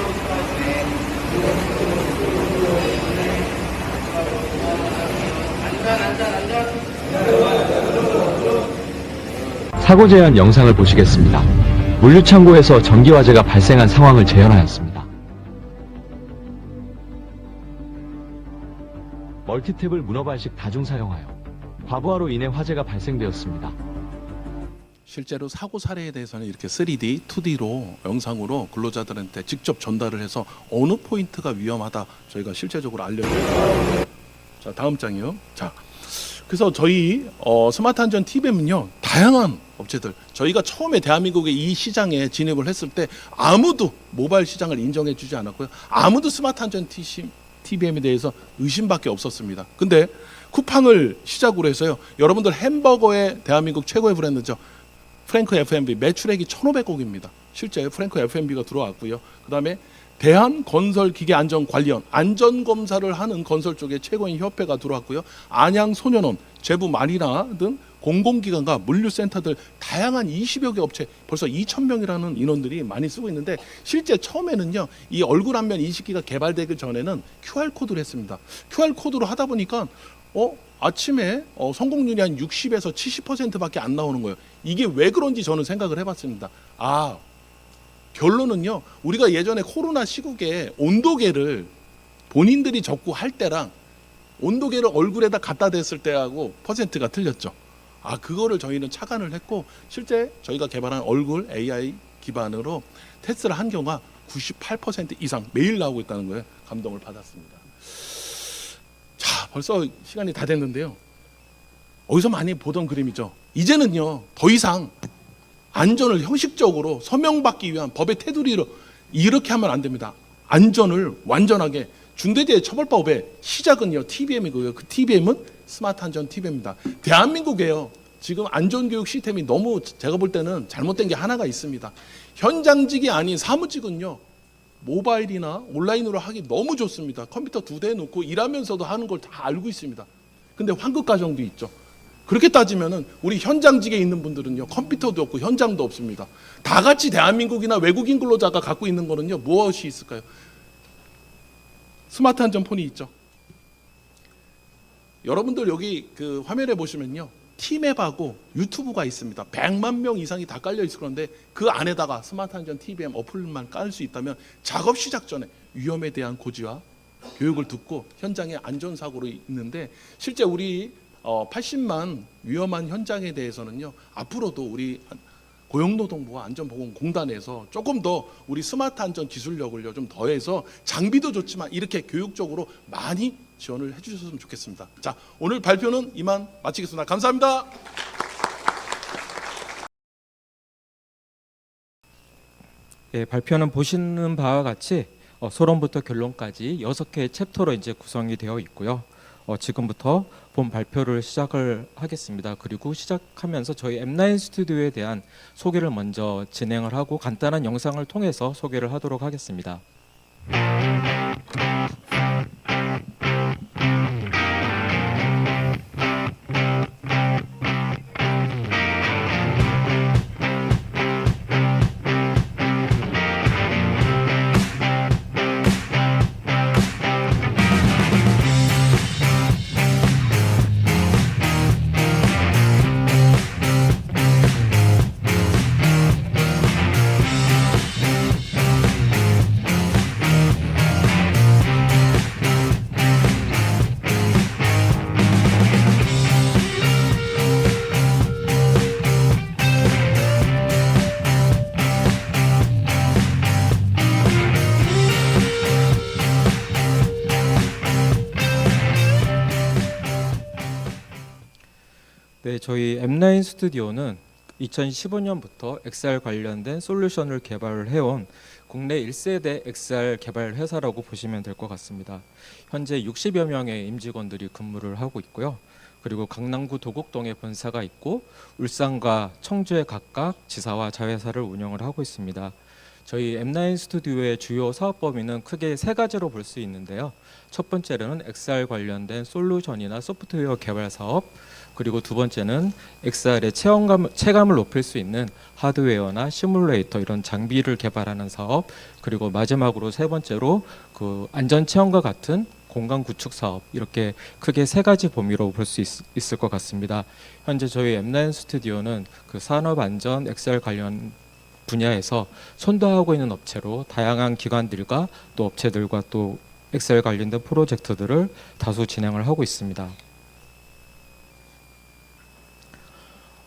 사고 재현 영상을 보시겠습니다. 물류창고에서 전기화재가 발생한 상황을 재현하였습니다. 멀티탭을 문어발식 다중사용하여 과부하로 인해 화재가 발생되었습니다. 실제로 사고 사례에 대해서는 이렇게 3D, 2D로 영상으로 근로자들한테 직접 전달을 해서 어느 포인트가 위험하다 저희가 실제적으로 알려드립니다. 자, 다음 장이요. 자, 그래서 저희 스마트 안전 TVM은요 다양한 업체들, 저희가 처음에 대한민국의 이 시장에 진입을 했을 때 아무도 모바일 시장을 인정해 주지 않았고요. 아무도 스마트 안전 TVM에 대해서 의심밖에 없었습니다. 근데 쿠팡을 시작으로 해서요, 여러분들 햄버거의 대한민국 최고의 브랜드죠. 프랭크 F&B 매출액이 1,500억입니다. 실제 프랭크 F&B가 들어왔고요. 그다음에 대한건설기계안전관리원, 안전검사를 하는 건설 쪽에 최고인 협회가 들어왔고요. 안양소년원, 제부마리나 등 공공기관과 물류센터들 다양한 20여 개 업체, 벌써 2,000명이라는 인원들이 많이 쓰고 있는데, 실제 처음에는요 이 얼굴 안면 인식기가 개발되기 전에는 QR코드를 했습니다. QR코드로 하다 보니까 아침에 성공률이 한 60에서 70%밖에 안 나오는 거예요. 이게 왜 그런지 저는 생각을 해봤습니다. 결론은요, 우리가 예전에 코로나 시국에 온도계를 본인들이 적고 할 때랑 온도계를 얼굴에다 갖다 댔을 때하고 퍼센트가 틀렸죠. 그거를 저희는 착안을 했고, 실제 저희가 개발한 얼굴 AI 기반으로 테스트를 한 경우가 98% 이상 매일 나오고 있다는 거에 감동을 받았습니다. 자, 벌써 시간이 다 됐는데요. 어디서 많이 보던 그림이죠. 이제는요 더 이상 안전을 형식적으로 서명받기 위한 법의 테두리로 이렇게 하면 안 됩니다. 안전을 완전하게, 중대재해처벌법의 시작은요 TBM이고요. 그 TBM은 스마트 안전 TBM입니다. 대한민국에요 지금 안전교육 시스템이 너무, 제가 볼 때는 잘못된 게 하나가 있습니다. 현장직이 아닌 사무직은요 모바일이나 온라인으로 하기 너무 좋습니다. 컴퓨터 2대 놓고 일하면서도 하는 걸 다 알고 있습니다. 근데 환급 과정도 있죠. 그렇게 따지면은 우리 현장직에 있는 분들은요 컴퓨터도 없고 현장도 없습니다. 다 같이 대한민국이나 외국인 근로자가 갖고 있는 거는요 무엇이 있을까요? 스마트 안전폰이 있죠. 여러분들 여기 그 화면에 보시면요 티맵하고 유튜브가 있습니다. 100만 명 이상이 다 깔려 있을 건데, 그 안에다가 스마트 안전 TBM 어플만 깔 수 있다면 작업 시작 전에 위험에 대한 고지와 교육을 듣고 현장에 안전사고로 있는데, 실제 우리 80만 위험한 현장에 대해서는요 앞으로도 우리 고용노동부와 안전보건공단에서 조금 더 우리 스마트 안전 기술력을요 좀 더해서, 장비도 좋지만 이렇게 교육적으로 많이 지원을 해주셨으면 좋겠습니다. 자, 오늘 발표는 이만 마치겠습니다. 감사합니다. 예, 발표는 보시는 바와 같이 소론부터 결론까지 6개의 챕터로 이제 구성이 되어 있고요. 지금부터 본 발표를 시작을 하겠습니다. 그리고 시작하면서 저희 M9 스튜디오에 대한 소개를 먼저 진행을 하고 간단한 영상을 통해서 소개를 하도록 하겠습니다. 네, 저희 M9 스튜디오는 2015년부터 XR 관련된 솔루션을 개발을 해온 국내 1세대 XR 개발 회사라고 보시면 될 것 같습니다. 현재 60여 명의 임직원들이 근무를 하고 있고요. 그리고 강남구 도곡동에 본사가 있고 울산과 청주에 각각 지사와 자회사를 운영을 하고 있습니다. 저희 M9 스튜디오의 주요 사업 범위는 크게 세 가지로 볼 수 있는데요. 첫 번째는 XR 관련된 솔루션이나 소프트웨어 개발 사업, 그리고 두 번째는 XR의 체감을 높일 수 있는 하드웨어나 시뮬레이터 이런 장비를 개발하는 사업, 그리고 마지막으로 세 번째로 그 안전 체험과 같은 공간 구축 사업, 이렇게 크게 세 가지 범위로 볼 수 있을 것 같습니다. 현재 저희 M9 스튜디오는 그 산업 안전 XR 관련 분야에서 선도하고 있는 업체로 다양한 기관들과 또 업체들과 또 XR 관련된 프로젝트들을 다수 진행을 하고 있습니다.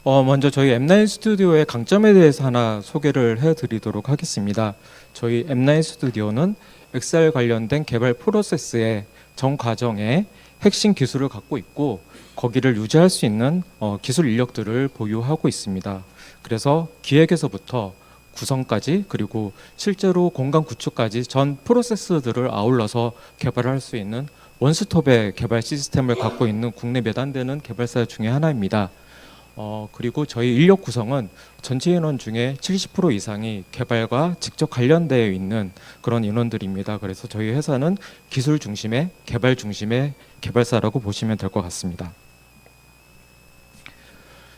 먼저 저희 M9 스튜디오의 강점에 대해서 하나 소개를 해드리도록 하겠습니다. 저희 M9 스튜디오는 XR 관련된 개발 프로세스의 전 과정에 핵심 기술을 갖고 있고 거기를 유지할 수 있는 기술 인력들을 보유하고 있습니다. 그래서 기획에서부터 구성까지 그리고 실제로 공간 구축까지 전 프로세스들을 아울러서 개발할 수 있는 원스톱의 개발 시스템을 갖고 있는 국내 몇 안 되는 개발사 중에 하나입니다. 그리고 저희 인력 구성은 전체 인원 중에 70% 이상이 개발과 직접 관련되어 있는 그런 인원들입니다. 그래서 저희 회사는 기술 중심의 개발 중심의 개발사라고 보시면 될 것 같습니다.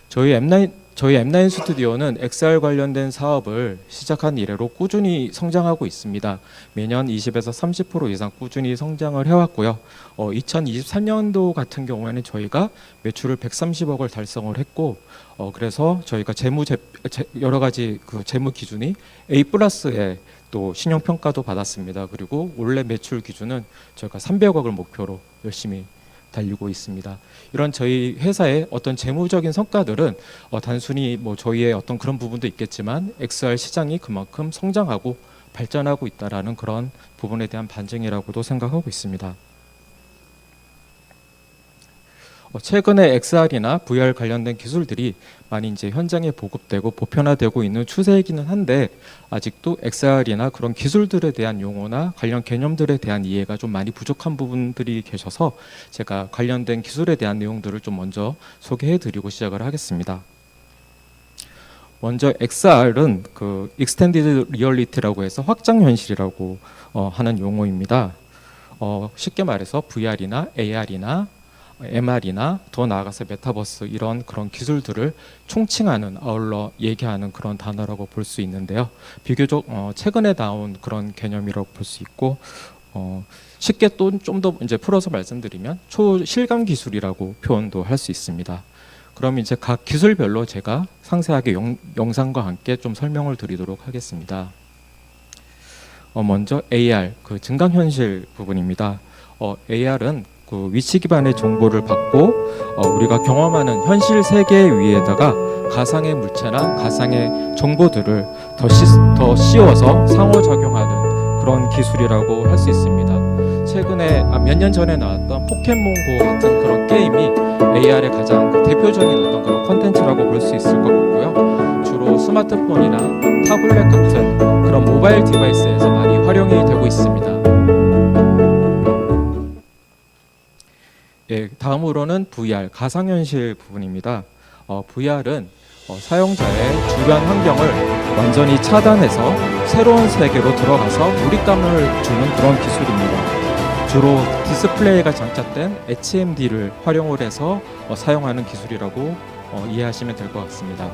저희 M9 스튜디오는 XR 관련된 사업을 시작한 이래로 꾸준히 성장하고 있습니다. 매년 20에서 30% 이상 꾸준히 성장을 해왔고요. 2023년도 같은 경우에는 저희가 매출을 130억을 달성을 했고, 그래서 저희가 여러 가지 그 재무 기준이 A+에 또 신용 평가도 받았습니다. 그리고 올해 매출 기준은 저희가 300억을 목표로 열심히 달리고 있습니다. 이런 저희 회사의 어떤 재무적인 성과들은 단순히 뭐 저희의 어떤 그런 부분도 있겠지만 XR 시장이 그만큼 성장하고 발전하고 있다라는 그런 부분에 대한 반증이라고도 생각하고 있습니다. 최근에 XR이나 VR 관련된 기술들이 많이 이제 현장에 보급되고 보편화되고 있는 추세이기는 한데 아직도 XR이나 그런 기술들에 대한 용어나 관련 개념들에 대한 이해가 좀 많이 부족한 부분들이 계셔서 제가 관련된 기술에 대한 내용들을 좀 먼저 소개해드리고 시작을 하겠습니다. 먼저 XR은 그 익스텐디드 리얼리티라고 해서 확장 현실이라고 하는 용어입니다. 쉽게 말해서 VR이나 AR이나 MR이나 더 나아가서 메타버스 이런 그런 기술들을 총칭하는 아울러 얘기하는 그런 단어라고 볼 수 있는데요. 비교적 최근에 나온 그런 개념이라고 볼 수 있고 쉽게 또 좀 더 이제 풀어서 말씀드리면 초실감 기술이라고 표현도 할 수 있습니다. 그럼 이제 각 기술별로 제가 상세하게 영상과 함께 좀 설명을 드리도록 하겠습니다. 먼저 AR 그 증강현실 부분입니다. AR은 그 위치 기반의 정보를 받고 우리가 경험하는 현실 세계 위에다가 가상의 물체나 가상의 정보들을 더 씌워서 상호작용하는 그런 기술이라고 할 수 있습니다. 최근에 몇 년 전에 나왔던 포켓몬고 같은 그런 게임이 AR의 가장 대표적인 어떤 그런 컨텐츠라고 볼 수 있을 것 같고요. 주로 스마트폰이나 타블렛 같은 그런 모바일 디바이스에서 많이 활용이 되고 있습니다. 예, 다음으로는 VR, 가상현실 부분입니다. VR은 사용자의 주변 환경을 완전히 차단해서 새로운 세계로 들어가서 몰입감을 주는 그런 기술입니다. 주로 디스플레이가 장착된 HMD를 활용을 해서 사용하는 기술이라고 이해하시면 될 것 같습니다.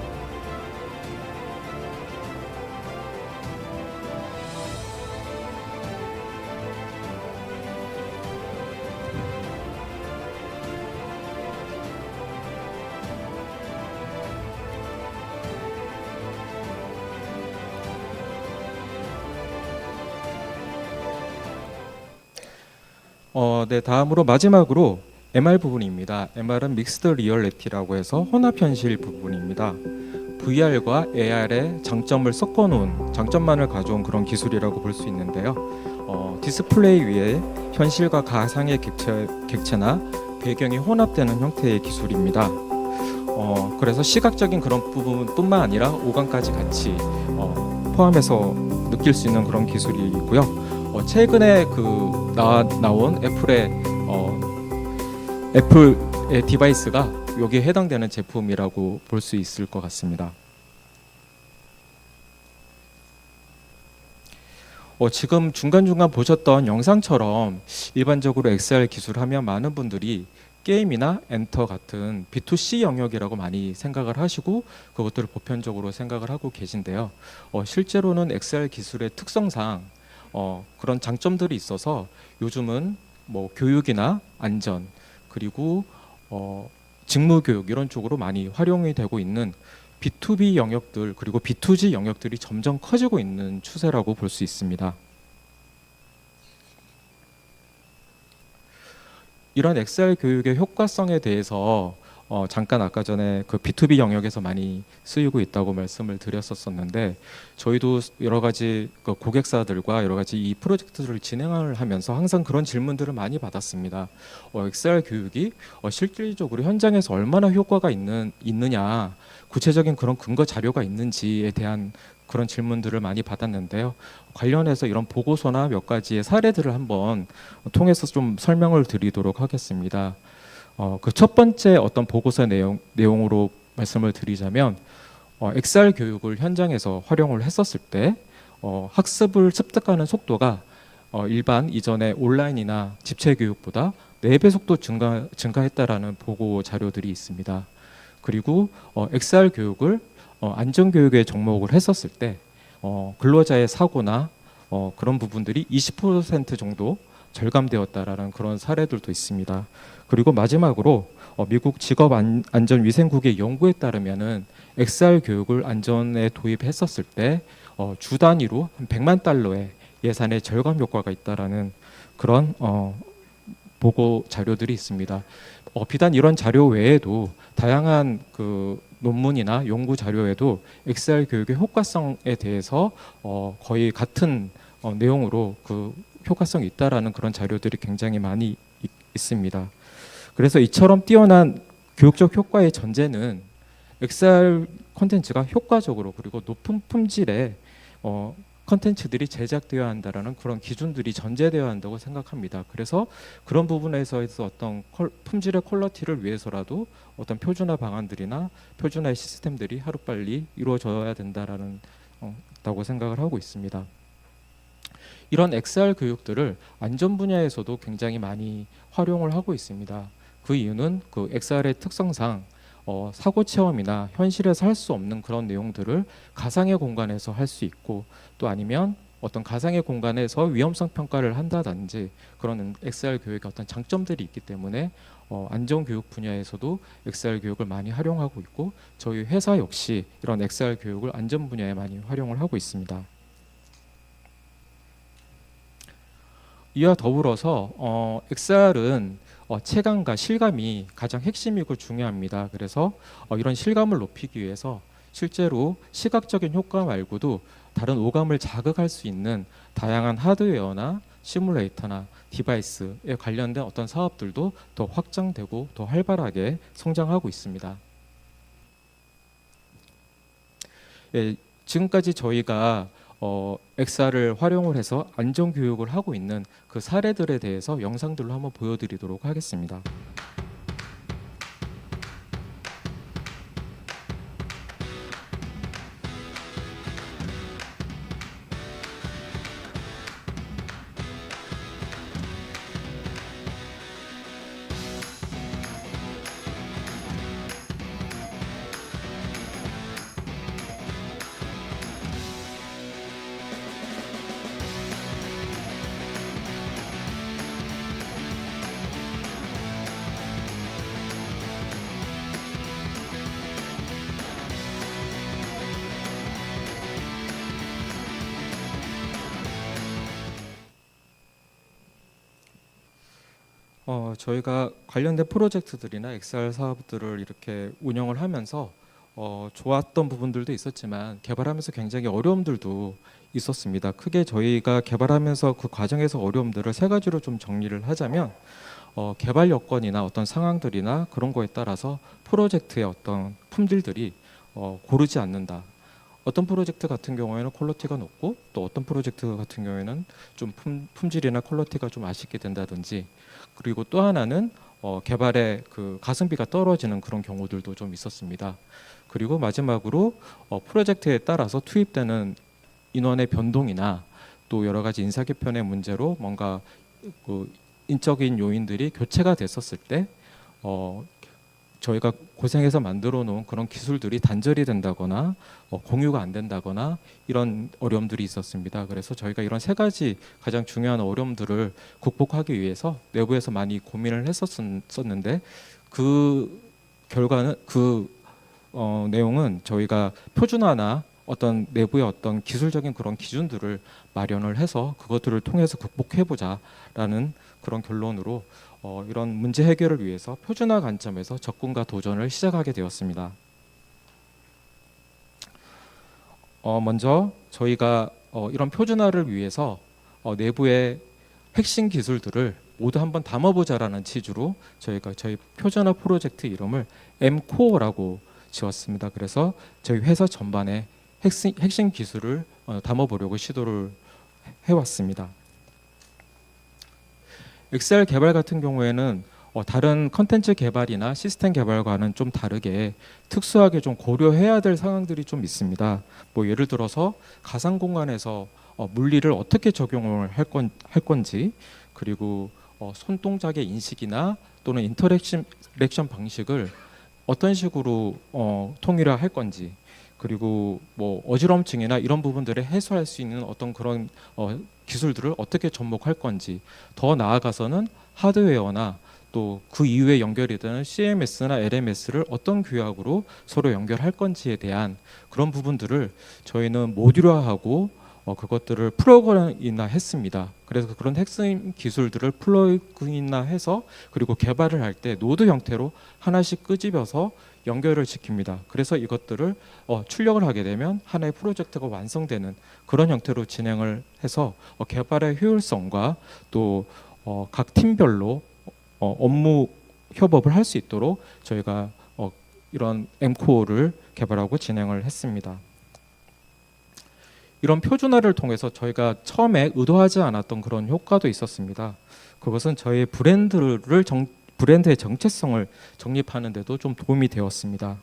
네, 다음으로 마지막으로 MR 부분입니다. MR은 믹스드 리얼리티라고 해서 혼합현실 부분입니다. VR과 AR의 장점을 섞어놓은 장점만을 가져온 그런 기술이라고 볼 수 있는데요. 디스플레이 위에 현실과 가상의 객체나 배경이 혼합되는 형태의 기술입니다. 그래서 시각적인 그런 부분뿐만 아니라 오감까지 같이 포함해서 느낄 수 있는 그런 기술이고요. 최근에 나온 애플의 디바이스가 여기에 해당되는 제품이라고 볼 수 있을 것 같습니다. 지금 중간중간 보셨던 영상처럼 일반적으로 XR 기술하면 많은 분들이 게임이나 엔터 같은 B2C 영역이라고 많이 생각을 하시고 그것들을 보편적으로 생각을 하고 계신데요. 실제로는 XR 기술의 특성상 그런 장점들이 있어서 요즘은 뭐 교육이나 안전 그리고 직무교육 이런 쪽으로 많이 활용이 되고 있는 B2B 영역들 그리고 B2G 영역들이 점점 커지고 있는 추세라고 볼 수 있습니다. 이런 XR 교육의 효과성에 대해서 잠깐 아까 전에 그 B2B 영역에서 많이 쓰이고 있다고 말씀을 드렸었는데 저희도 여러 가지 그 고객사들과 여러 가지 이 프로젝트를 진행을 하면서 항상 그런 질문들을 많이 받았습니다. XR 교육이 실질적으로 현장에서 얼마나 효과가 있느냐, 구체적인 그런 근거 자료가 있는지에 대한 그런 질문들을 많이 받았는데요. 관련해서 이런 보고서나 몇 가지의 사례들을 한번 통해서 좀 설명을 드리도록 하겠습니다. 그 첫 번째 어떤 보고서 내용으로 말씀을 드리자면 XR 교육을 현장에서 활용을 했었을 때 학습을 습득하는 속도가 일반 이전의 온라인이나 집체 교육보다 4배 속도 증가했다라는 보고 자료들이 있습니다. 그리고 XR 교육을 안전 교육에 접목을 했었을 때 근로자의 사고나 그런 부분들이 20% 정도 절감되었다라는 그런 사례들도 있습니다. 그리고 마지막으로 미국 직업안전위생국의 연구에 따르면은 XR 교육을 안전에 도입했었을 때 주 단위로 한 100만 달러의 예산의 절감 효과가 있다라는 그런 보고 자료들이 있습니다. 비단 이런 자료 외에도 다양한 그 논문이나 연구 자료에도 XR 교육의 효과성에 대해서 거의 같은 내용으로 그 효과성이 있다라는 그런 자료들이 굉장히 많이 있습니다. 그래서 이처럼 뛰어난 교육적 효과의 전제는 XR 콘텐츠가 효과적으로 그리고 높은 품질의 콘텐츠들이 제작되어야 한다라는 그런 기준들이 전제되어야 한다고 생각합니다. 그래서 그런 부분에서 어떤 품질의 퀄리티를 위해서라도 어떤 표준화 방안들이나 표준화의 시스템들이 하루빨리 이루어져야 된다라는 다고 생각을 하고 있습니다. 이런 XR 교육들을 안전 분야에서도 굉장히 많이 활용을 하고 있습니다. 그 이유는 그 XR의 특성상 사고 체험이나 현실에서 할 수 없는 그런 내용들을 가상의 공간에서 할 수 있고 또 아니면 어떤 가상의 공간에서 위험성 평가를 한다든지 그런 XR 교육의 어떤 장점들이 있기 때문에 안전교육 분야에서도 XR 교육을 많이 활용하고 있고 저희 회사 역시 이런 XR 교육을 안전 분야에 많이 활용을 하고 있습니다. 이와 더불어서 XR은 체감과 실감이 가장 핵심이고 중요합니다. 그래서 이런 실감을 높이기 위해서 실제로 시각적인 효과 말고도 다른 오감을 자극할 수 있는 다양한 하드웨어나 시뮬레이터나 디바이스에 관련된 어떤 사업들도 더 확장되고 더 활발하게 성장하고 있습니다. 예, 지금까지 저희가 XR을 활용을 해서 안전교육을 하고 있는 그 사례들에 대해서 영상들로 한번 보여드리도록 하겠습니다. 저희가 관련된 프로젝트들이나 XR 사업들을 이렇게 운영을 하면서 좋았던 부분들도 있었지만 개발하면서 굉장히 어려움들도 있었습니다. 크게 저희가 개발하면서 그 과정에서 어려움들을 세 가지로 좀 정리를 하자면 개발 여건이나 어떤 상황들이나 그런 거에 따라서 프로젝트의 어떤 품질들이 고르지 않는다. 어떤 프로젝트 같은 경우에는 퀄리티가 높고 또 어떤 프로젝트 같은 경우에는 좀 품질이나 퀄리티가 좀 아쉽게 된다든지, 그리고 또 하나는 개발의 그 가성비가 떨어지는 그런 경우들도 좀 있었습니다. 그리고 마지막으로 프로젝트에 따라서 투입되는 인원의 변동이나 또 여러 가지 인사 개편의 문제로 뭔가 그 인적인 요인들이 교체가 됐었을 때 저희가 고생해서 만들어 놓은 그런 기술들이 단절이 된다거나 공유가 안 된다거나 이런 어려움들이 있었습니다. 그래서 저희가 이런 세 가지 가장 중요한 어려움들을 극복하기 위해서 내부에서 많이 고민을 했었는데, 그 결과는 내용은 저희가 표준화나 어떤 내부의 어떤 기술적인 그런 기준들을 마련을 해서 그것들을 통해서 극복해보자라는 그런 결론으로 이런 문제 해결을 위해서 표준화 관점에서 접근과 도전을 시작하게 되었습니다. 먼저 저희가 이런 표준화를 위해서 내부의 핵심 기술들을 모두 한번 담아보자라는 취지로 저희가 저희 표준화 프로젝트 이름을 M코어라고 지었습니다. 그래서 저희 회사 전반에 핵심 기술을 담아보려고 시도를 해왔습니다. XR 개발 같은 경우에는 다른 컨텐츠 개발이나 시스템 개발과는 좀 다르게 특수하게 좀 고려해야 될 상황들이 좀 있습니다. 뭐 예를 들어서 가상 공간에서 물리를 어떻게 적용을 할 건지, 그리고 손동작의 인식이나 또는 인터랙션 방식을 어떤 식으로 통일할 건지, 그리고 뭐 어지럼증이나 이런 부분들을 해소할 수 있는 어떤 그런 기술들을 어떻게 접목할 건지, 더 나아가서는 하드웨어나 또 그 이후에 연결이 되는 CMS나 LMS를 어떤 규약으로 서로 연결할 건지에 대한 그런 부분들을 저희는 모듈화하고 그것들을 플러그인화 했습니다. 그래서 그런 핵심 기술들을 플러그인화 해서 그리고 개발을 할 때 노드 형태로 하나씩 끄집어서 연결을 시킵니다. 그래서 이것들을 출력을 하게 되면 하나의 프로젝트가 완성되는 그런 형태로 진행을 해서 개발의 효율성과 또 각 팀별로 업무 협업을 할 수 있도록 저희가 이런 M코어를 개발하고 진행을 했습니다. 이런 표준화를 통해서 저희가 처음에 의도하지 않았던 그런 효과도 있었습니다. 그것은 저희 브랜드의 정체성을 정립하는 데도 좀 도움이 되었습니다.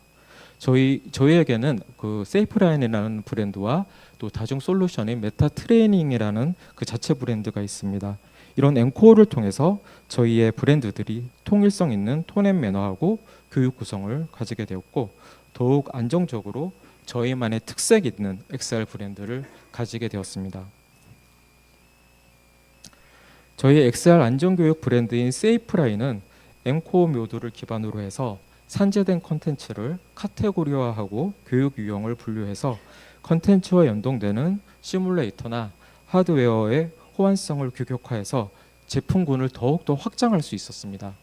저희에게는 그 세이프라인이라는 브랜드와 또 다중 솔루션인 메타 트레이닝이라는 그 자체 브랜드가 있습니다. 이런 M코어를 통해서 저희의 브랜드들이 통일성 있는 톤 앤 매너하고 교육 구성을 가지게 되었고, 더욱 안정적으로 저희만의 특색 있는 XR 브랜드를 가지게 되었습니다. 저희 XR 안전교육 브랜드인 세이프라인은 M코어 모듈을 기반으로 해서 산재된 컨텐츠를 카테고리화하고 교육 유형을 분류해서 컨텐츠와 연동되는 시뮬레이터나 하드웨어의 호환성을 규격화해서 제품군을 더욱더 확장할 수 있었습니다.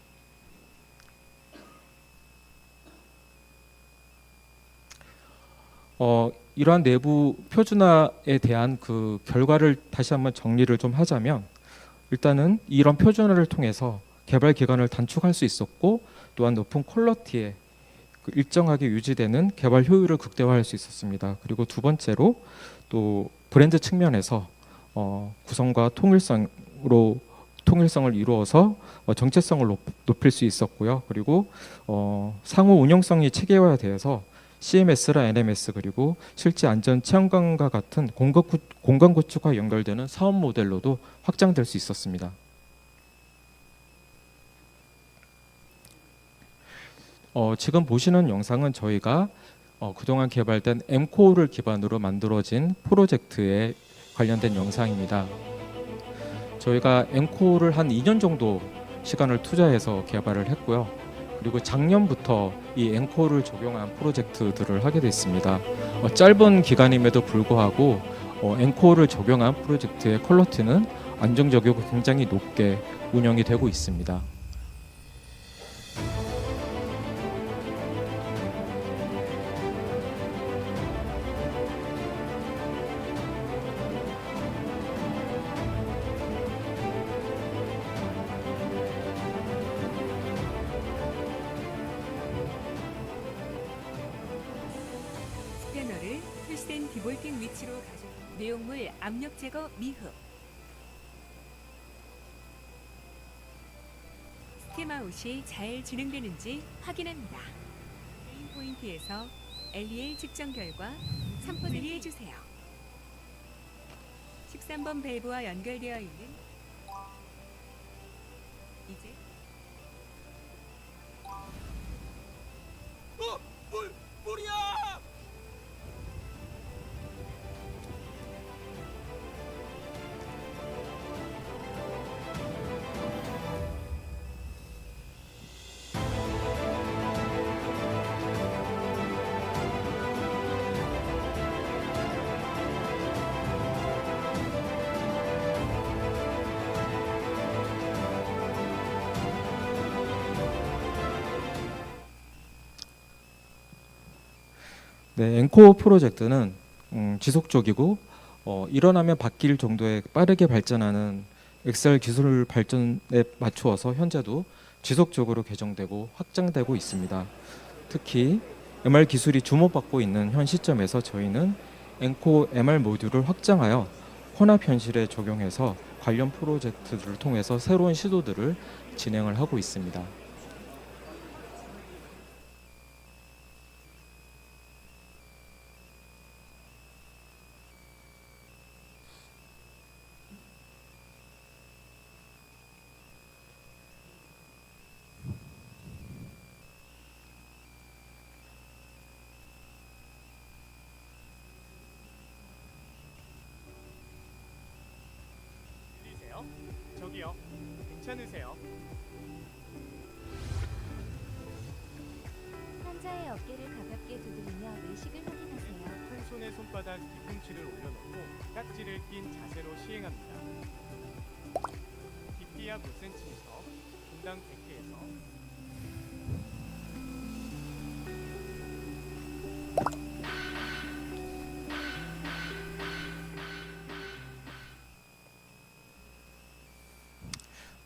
이러한 내부 표준화에 대한 그 결과를 다시 한번 정리를 좀 하자면, 일단은 이런 표준화를 통해서 개발 기간을 단축할 수 있었고, 또한 높은 퀄리티에 일정하게 유지되는 개발 효율을 극대화할 수 있었습니다. 그리고 두 번째로 또 브랜드 측면에서 구성과 통일성을 이루어서 정체성을 높일 수 있었고요. 그리고 상호 운영성이 체계화되어서 CMS나 NMS 그리고 실제 안전 체험관과 같은 공간 구축과 연결되는 사업 모델로도 확장될 수 있었습니다. 지금 보시는 영상은 저희가 그동안 개발된 M코어를 기반으로 만들어진 프로젝트에 관련된 영상입니다. 저희가 M코어를 한 2년 정도 시간을 투자해서 개발을 했고요. 그리고 작년부터 이 M코어를 적용한 프로젝트들을 하게 됐습니다. 짧은 기간임에도 불구하고 M코어를 적용한 프로젝트의 퀄리티는 안정적이고 굉장히 높게 운영이 되고 있습니다. 몰핑 위치로 가져 내용물 압력 제거 미흡. 스팀아웃이 잘 진행되는지 확인합니다. 메인 포인트에서 LEL 측정 결과 3% 분리해 주세요. 13번 밸브와 연결되어 있는 이제 물이야! 네, 엔코어 프로젝트는 지속적이고 일어나면 바뀔 정도의 빠르게 발전하는 XR 기술 발전에 맞추어서 현재도 지속적으로 개정되고 확장되고 있습니다. 특히 MR 기술이 주목받고 있는 현 시점에서 저희는 엔코어 MR 모듈을 확장하여 혼합 현실에 적용해서 관련 프로젝트들을 통해서 새로운 시도들을 진행을 하고 있습니다. 저기요, 괜찮으세요? 환자의 어깨를 가볍게 두드리며 내식을 확인하세요. 한 손에 손바닥 뒤꿈치를 올려놓고 깍지를 낀 자세로 시행합니다. 깊이 약 5cm, 분당 100개에서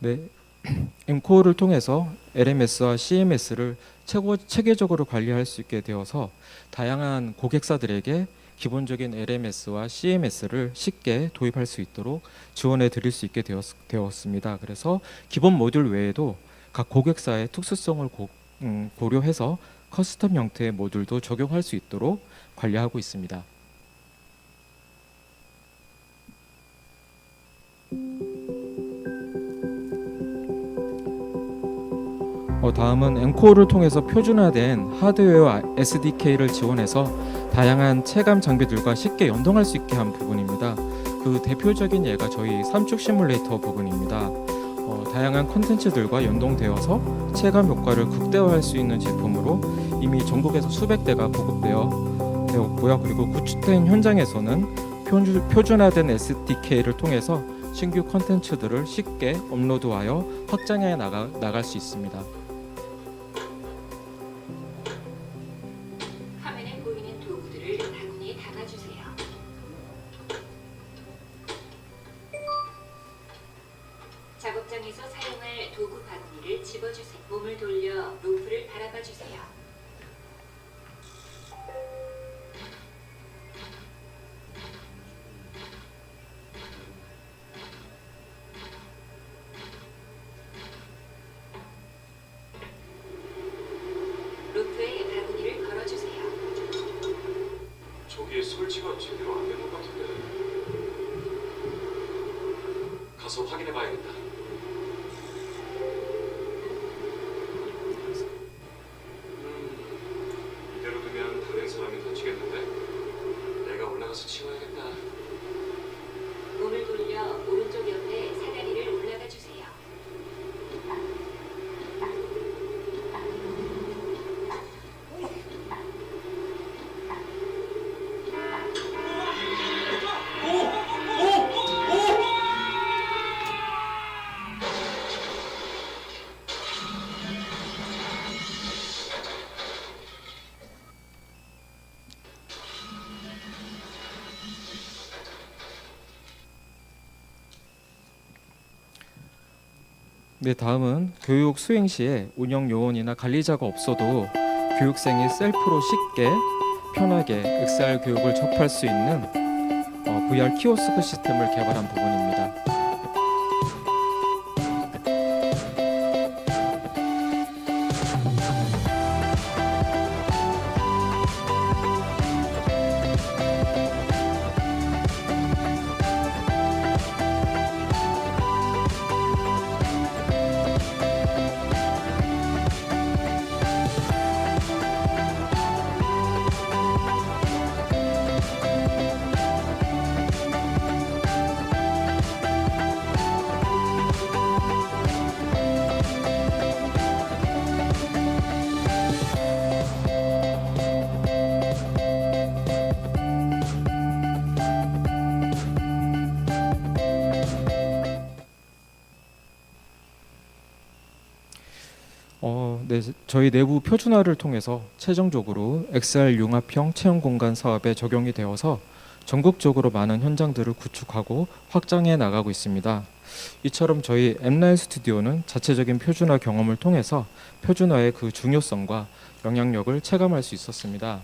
네, 엔코어를 통해서 LMS와 CMS를 체계적으로 관리할 수 있게 되어서 다양한 고객사들에게 기본적인 LMS와 CMS를 쉽게 도입할 수 있도록 지원해 드릴 수 있게 되었습니다. 그래서 기본 모듈 외에도 각 고객사의 특수성을 고려해서 커스텀 형태의 모듈도 적용할 수 있도록 관리하고 있습니다. 다음은 엔코어를 통해서 표준화된 하드웨어와 SDK를 지원해서 다양한 체감 장비들과 쉽게 연동할 수 있게 한 부분입니다. 그 대표적인 예가 저희 삼축 시뮬레이터 부분입니다. 다양한 콘텐츠들과 연동되어서 체감 효과를 극대화할 수 있는 제품으로 이미 전국에서 수백 대가 보급되었고요. 그리고 구축된 현장에서는 표준화된 SDK를 통해서 신규 콘텐츠들을 쉽게 업로드하여 확장해 나갈 수 있습니다. 화면에 보이는 도구들을 바구니에 담아주세요. 작업장에서 사용할 도구 바구니를 집어주세요. 몸을 돌려 로프를 바라봐 주세요. 로프에 바구니를 걸어주세요. 저기 설치가 제대로 안 된 것 같은데 가서 확인해봐야겠다. 이대로 두면 다른 사람이 다치겠는데 내가 올라가서 치워야겠다. 몸을 돌려 오른쪽 옆에 사다리를 올라가 주세요. 네, 다음은 교육 수행 시에 운영 요원이나 관리자가 없어도 교육생이 셀프로 쉽게 편하게 XR 교육을 접할 수 있는 VR 키오스크 시스템을 개발한 부분입니다. 네, 저희 내부 표준화를 통해서 최종적으로 XR 융합형 체험 공간 사업에 적용이 되어서 전국적으로 많은 현장들을 구축하고 확장해 나가고 있습니다. 이처럼 저희 엠라인 스튜디오는 자체적인 표준화 경험을 통해서 표준화의 그 중요성과 영향력을 체감할 수 있었습니다.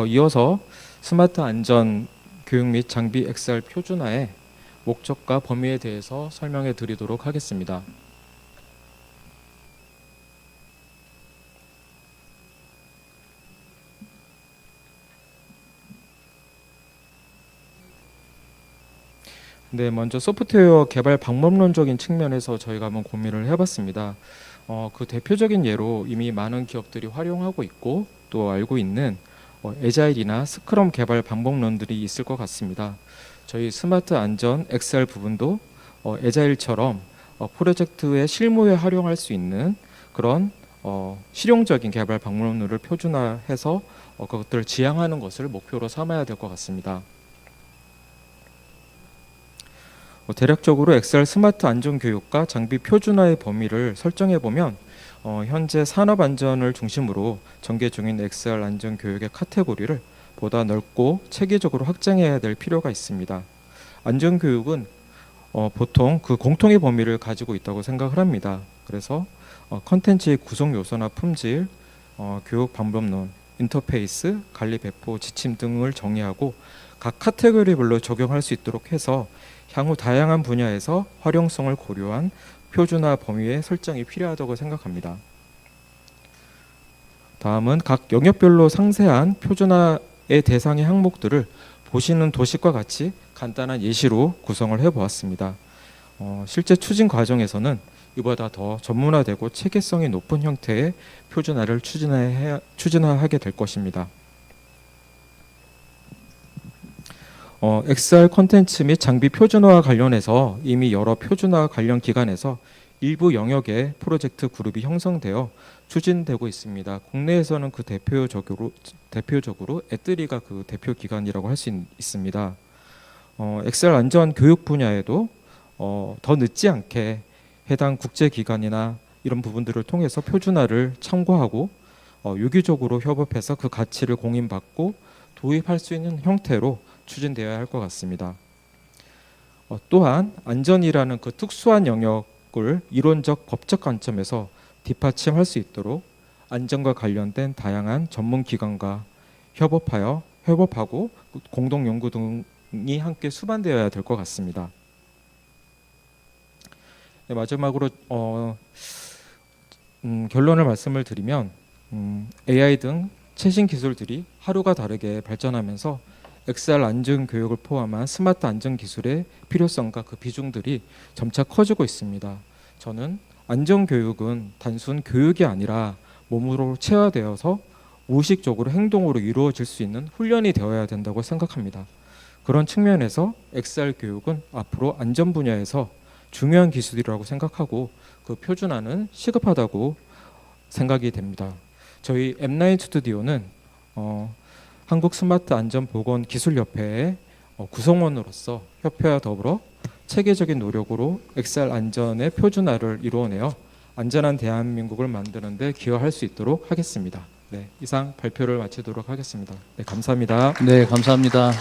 이어서 스마트 안전 교육 및 장비 XR 표준화의 목적과 범위에 대해서 설명해 드리도록 하겠습니다. 네, 먼저 소프트웨어 개발 방법론적인 측면에서 저희가 한번 고민을 해봤습니다. 그 대표적인 예로 이미 많은 기업들이 활용하고 있고 또 알고 있는 에자일이나 스크럼 개발 방법론들이 있을 것 같습니다. 저희 스마트 안전 XR 부분도 에자일처럼 프로젝트의 실무에 활용할 수 있는 그런 실용적인 개발 방법론을 표준화해서 그것들을 지향하는 것을 목표로 삼아야 될 것 같습니다. 대략적으로 XR 스마트 안전 교육과 장비 표준화의 범위를 설정해 보면 현재 산업 안전을 중심으로 전개 중인 XR 안전 교육의 카테고리를 보다 넓고 체계적으로 확장해야 될 필요가 있습니다. 안전 교육은 보통 그 공통의 범위를 가지고 있다고 생각을 합니다. 그래서 컨텐츠의 구성 요소나 품질, 교육 방법론, 인터페이스, 관리 배포, 지침 등을 정의하고 각 카테고리별로 적용할 수 있도록 해서 향후 다양한 분야에서 활용성을 고려한 표준화 범위의 설정이 필요하다고 생각합니다. 다음은 각 영역별로 상세한 표준화의 대상의 항목들을 보시는 도식과 같이 간단한 예시로 구성을 해보았습니다. 실제 추진 과정에서는 이보다 더 전문화되고 체계성이 높은 형태의 표준화를 추진하게 될 것입니다. XR 콘텐츠 및 장비 표준화와 관련해서 이미 여러 표준화 관련 기관에서 일부 영역의 프로젝트 그룹이 형성되어 추진되고 있습니다. 국내에서는 그 대표적으로 애뜨리가 그 대표 기관이라고 할 수 있습니다. XR 안전 교육 분야에도 더 늦지 않게 해당 국제기관이나 이런 부분들을 통해서 표준화를 참고하고 유기적으로 협업해서 그 가치를 공인받고 도입할 수 있는 형태로 추진되어야 할 것 같습니다. 또한 안전이라는 그 특수한 영역을 이론적 법적 관점에서 뒷받침할 수 있도록 안전과 관련된 다양한 전문기관과 협업하고 공동 연구 등이 함께 수반되어야 될 것 같습니다. 네, 마지막으로 결론을 말씀을 드리면 AI 등 최신 기술들이 하루가 다르게 발전하면서 XR 안전 교육을 포함한 스마트 안전 기술의 필요성과 그 비중들이 점차 커지고 있습니다. 저는 안전 교육은 단순 교육이 아니라 몸으로 체화되어서 무의식적으로 행동으로 이루어질 수 있는 훈련이 되어야 된다고 생각합니다. 그런 측면에서 XR 교육은 앞으로 안전 분야에서 중요한 기술이라고 생각하고 그 표준화는 시급하다고 생각이 됩니다. 저희 엠라인 스튜디오는 한국 스마트 안전 보건 기술협회의 구성원으로서 협회와 더불어 체계적인 노력으로 XR 안전의 표준화를 이루어내어 안전한 대한민국을 만드는 데 기여할 수 있도록 하겠습니다. 네, 이상 발표를 마치도록 하겠습니다. 네, 감사합니다. 네, 감사합니다.